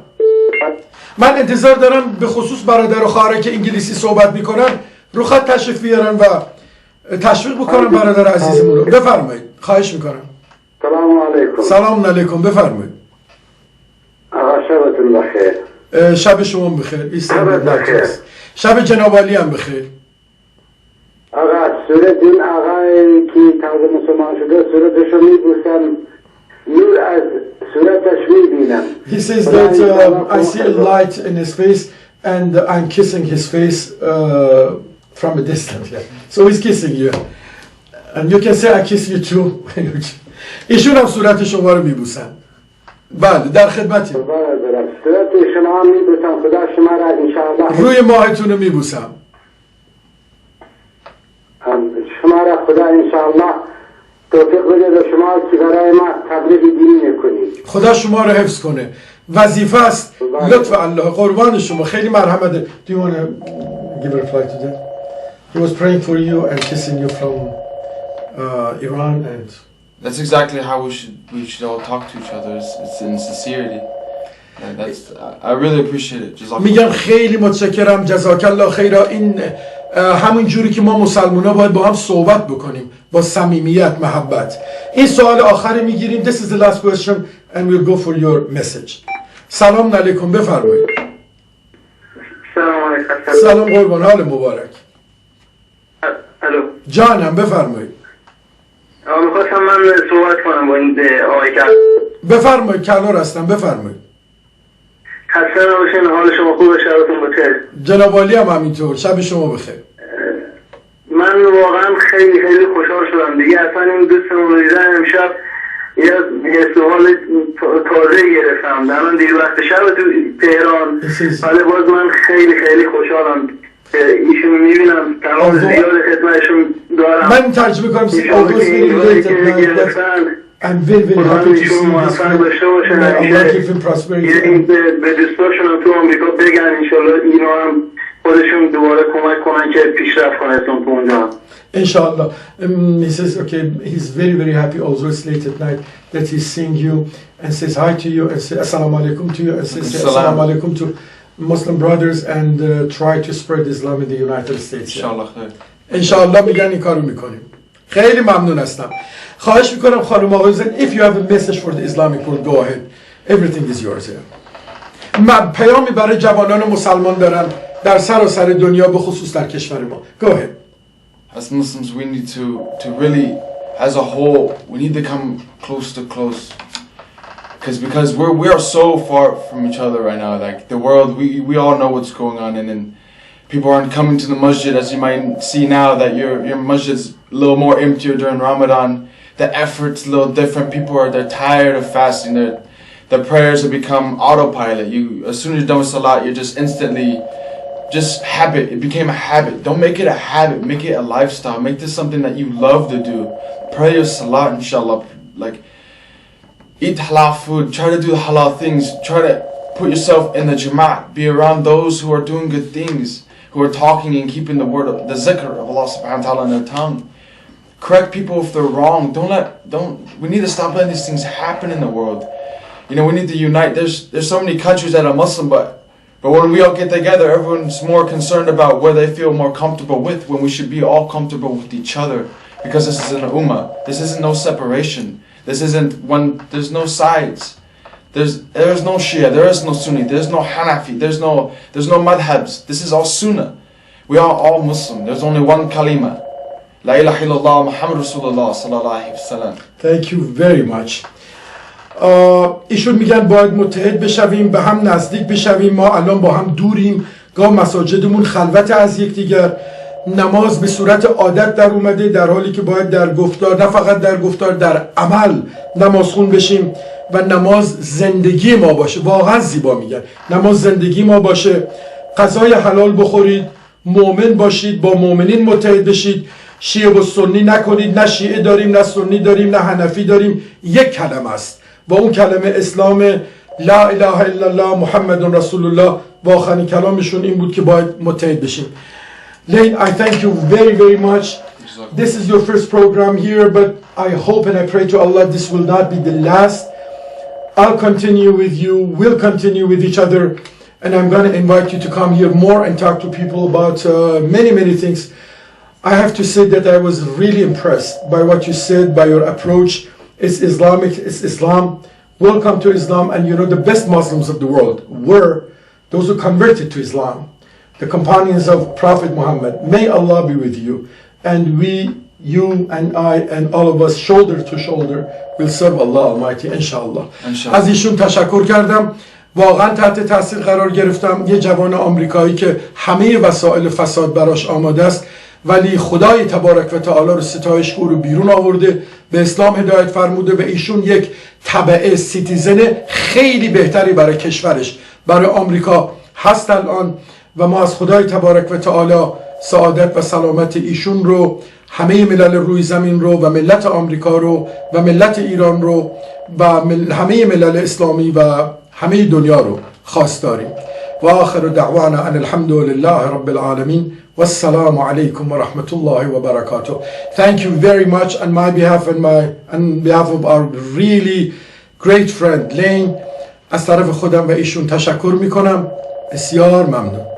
من انتظار دارم به خصوص برادر و خواهرایی که انگلیسی صحبت میکنن رو خط تشریف بیارن و تشویق بکنن برادر عزیزمون رو. بفرمایید. خواهش میکنم. سلام علیکم. سلام علیکم، بفرمایید. آقا شبتون بخیر. شب شما بخیر. شبت بخیر. شب جناب عالی هم بخیر. آقا صورت این آقایی که تازه مسلمان شده صورتشو میبوسم، نور از صورتش میبینم. He says that I see a light in his face and I'm kissing his face from a distance. Yeah. So he's kissing you. And you can say I kiss you too. ایشون هم صورت شما رو میبوسن. بله در خدمتی. صورت شما هم میبوسم، خدا شما را انشاءالله روی ماهتون رو میبوسم. شما را خدا انشاءالله توفیق بده به شما که برای ما تبلیغ دینی میکنید. خدا شما رو حفظ کنه. وظیفه است. لطف الله. قربان شما. خیلی مرحمت. Do you want to give a reply to that? He was praying for you and kissing you from Iran and That's exactly how we should all talk to each other. It's in sincerity. And I really appreciate it. میگم خیلی متشکرم. جزاک الله خیرا. این همون جوری که ما مسلمان‌ها باید با هم صحبت بکنیم با صمیمیت، محبت. این سوال آخر میگیریم. This is the last question and we'll go for your message. سلام علیکم، بفرمایید. سلام علیکم. سلام قربان، حال مبارک. الو. جانم بفرمایید. میخواستم من صحبت کنم با این آقای کل. بفرمایید، کلار هستم، بفرمایید. خسته نباشین، حال شما خوبه، شبتون بخیر. جناب عالی هم همینطور، شب شما بخیر. من واقعا خیلی خیلی خوشحال شدم دیگه. اصلا این دوستمون رو دیدن امشب یه حس و حال تازه گرفتم. الان دیر وقت شب تو تهران، ولی باز من خیلی خیلی خوشحالم ایشون میبینم. تمام زیاد خدمتشون دارم. من ترجمه کنم I'm very very happy to see this friend. Allah give him prosperity. به دوستاشون هم تو آمریکا بگن انشالله اینا هم خودشون دوباره کمک کنن که پیشرفت کنه اسلام تو اونجا. Inshallah. He says, okay, he's very very happy also it's late at night that he's seeing you and says hi to you and says assalamu alaikum to you and says assalamu alaikum to Muslim brothers and try to spread Islam in the United States. Inshallah. Inshallah میگن این کارو میکنیم. خیلی ممنون هستم. خواهش میکنم خانم آقای زن if you have a message for the Islamic world go ahead. Everything is yours here. من پیامی برای جوانان مسلمان دارم در سراسر دنیا به خصوص در کشور ما. Go ahead. As Muslims we need to really as a whole we need to come close because we are so far from each other right now. Like the world we all know what's going on and people aren't coming to the masjid as you might see now that your masjid's a little more emptier during Ramadan. The effort's a little different. People they're tired of fasting. The prayers have become autopilot. As soon as you're done with salat, you're just instantly habit. It became a habit. Don't make it a habit. Make it a lifestyle. Make this something that you love to do. Pray your salat, inshallah. Like eat halal food. Try to do the halal things. Try to put yourself in the jama'at. Be around those who are doing good things, who are talking and keeping the word of the zikr of Allah subhanahu wa ta'ala in their tongue. Correct people if they're wrong. We need to stop letting these things happen in the world. You know, we need to unite. There's so many countries that are Muslim, but when we all get together, everyone's more concerned about where they feel more comfortable with, when we should be all comfortable with each other because this is an ummah. This isn't no separation. This isn't one. There's no sides. There is no Shia. There is no Sunni. There's no Hanafi. There's no madhabs. This is all Sunnah. We are all Muslim. There's only one kalima. La ilaha illallah Muhammad Rasulullah sallallahu alaihi wasallam. Thank you very much. ایشون میگن باید متحد بشویم، به هم نزدیک بشویم. ما الان با هم دوریم، گاه مساجدمون خلوت از یکدیگر، نماز به صورت عادت در اومده، در حالی که باید در گفتار، نه فقط در گفتار، در عمل نمازخون بشیم و نماز زندگی ما باشه. واقعا زیبا میگن نماز زندگی ما باشه. غذای حلال بخورید، مؤمن باشید، با مؤمنین متحد بشید، شیعه و سنی نکنید. نه شیعه داریم، نه سنی داریم، نه حنفی داریم. یک کلمه است و اون کلمه اسلام. لا اله الا الله محمد رسول الله و آخرین کلامشون این بود که باید متحد بشیم. Lane, I thank you very, very much. This is your first program here, but I hope and I pray to Allah this will not be the last. I'll continue with you, we'll continue with each other, and I'm going to invite you to come here more and talk to people about many things. I have to say that I was really impressed by what you said, by your approach. It's Islamic, it's Islam. Welcome to Islam. And you know, the best Muslims of the world were those who converted to Islam, the companions of Prophet Muhammad. May Allah be with you. And we, you and I and all of us, shoulder to shoulder, will serve Allah Almighty, inshallah. از ایشون تشکر کردم. واقعا تحت تاثیر قرار گرفتم. یه جوان آمریکایی که همه وسایل فساد براش آماده است، ولی خدای تبارک و تعالی رو ستایش رو بیرون آورده، به اسلام هدایت فرموده و ایشون یک تبعه سیتیزن خیلی بهتری برای کشورش، برای آمریکا هست الان. و ما از خدای تبارک و تعالی سعادت و سلامت ایشون رو، همه ملل روی زمین رو و ملت آمریکا رو و ملت ایران رو و همه ملل اسلامی و همه دنیا رو خواست داریم. و آخر دعوانا ان الحمد لله رب العالمین والسلام علیکم و رحمت الله و برکاته. Thank you very much on my behalf and behalf of our really great friend Lane. از طرف خودم و ایشون تشکر میکنم. بسیار ممنون.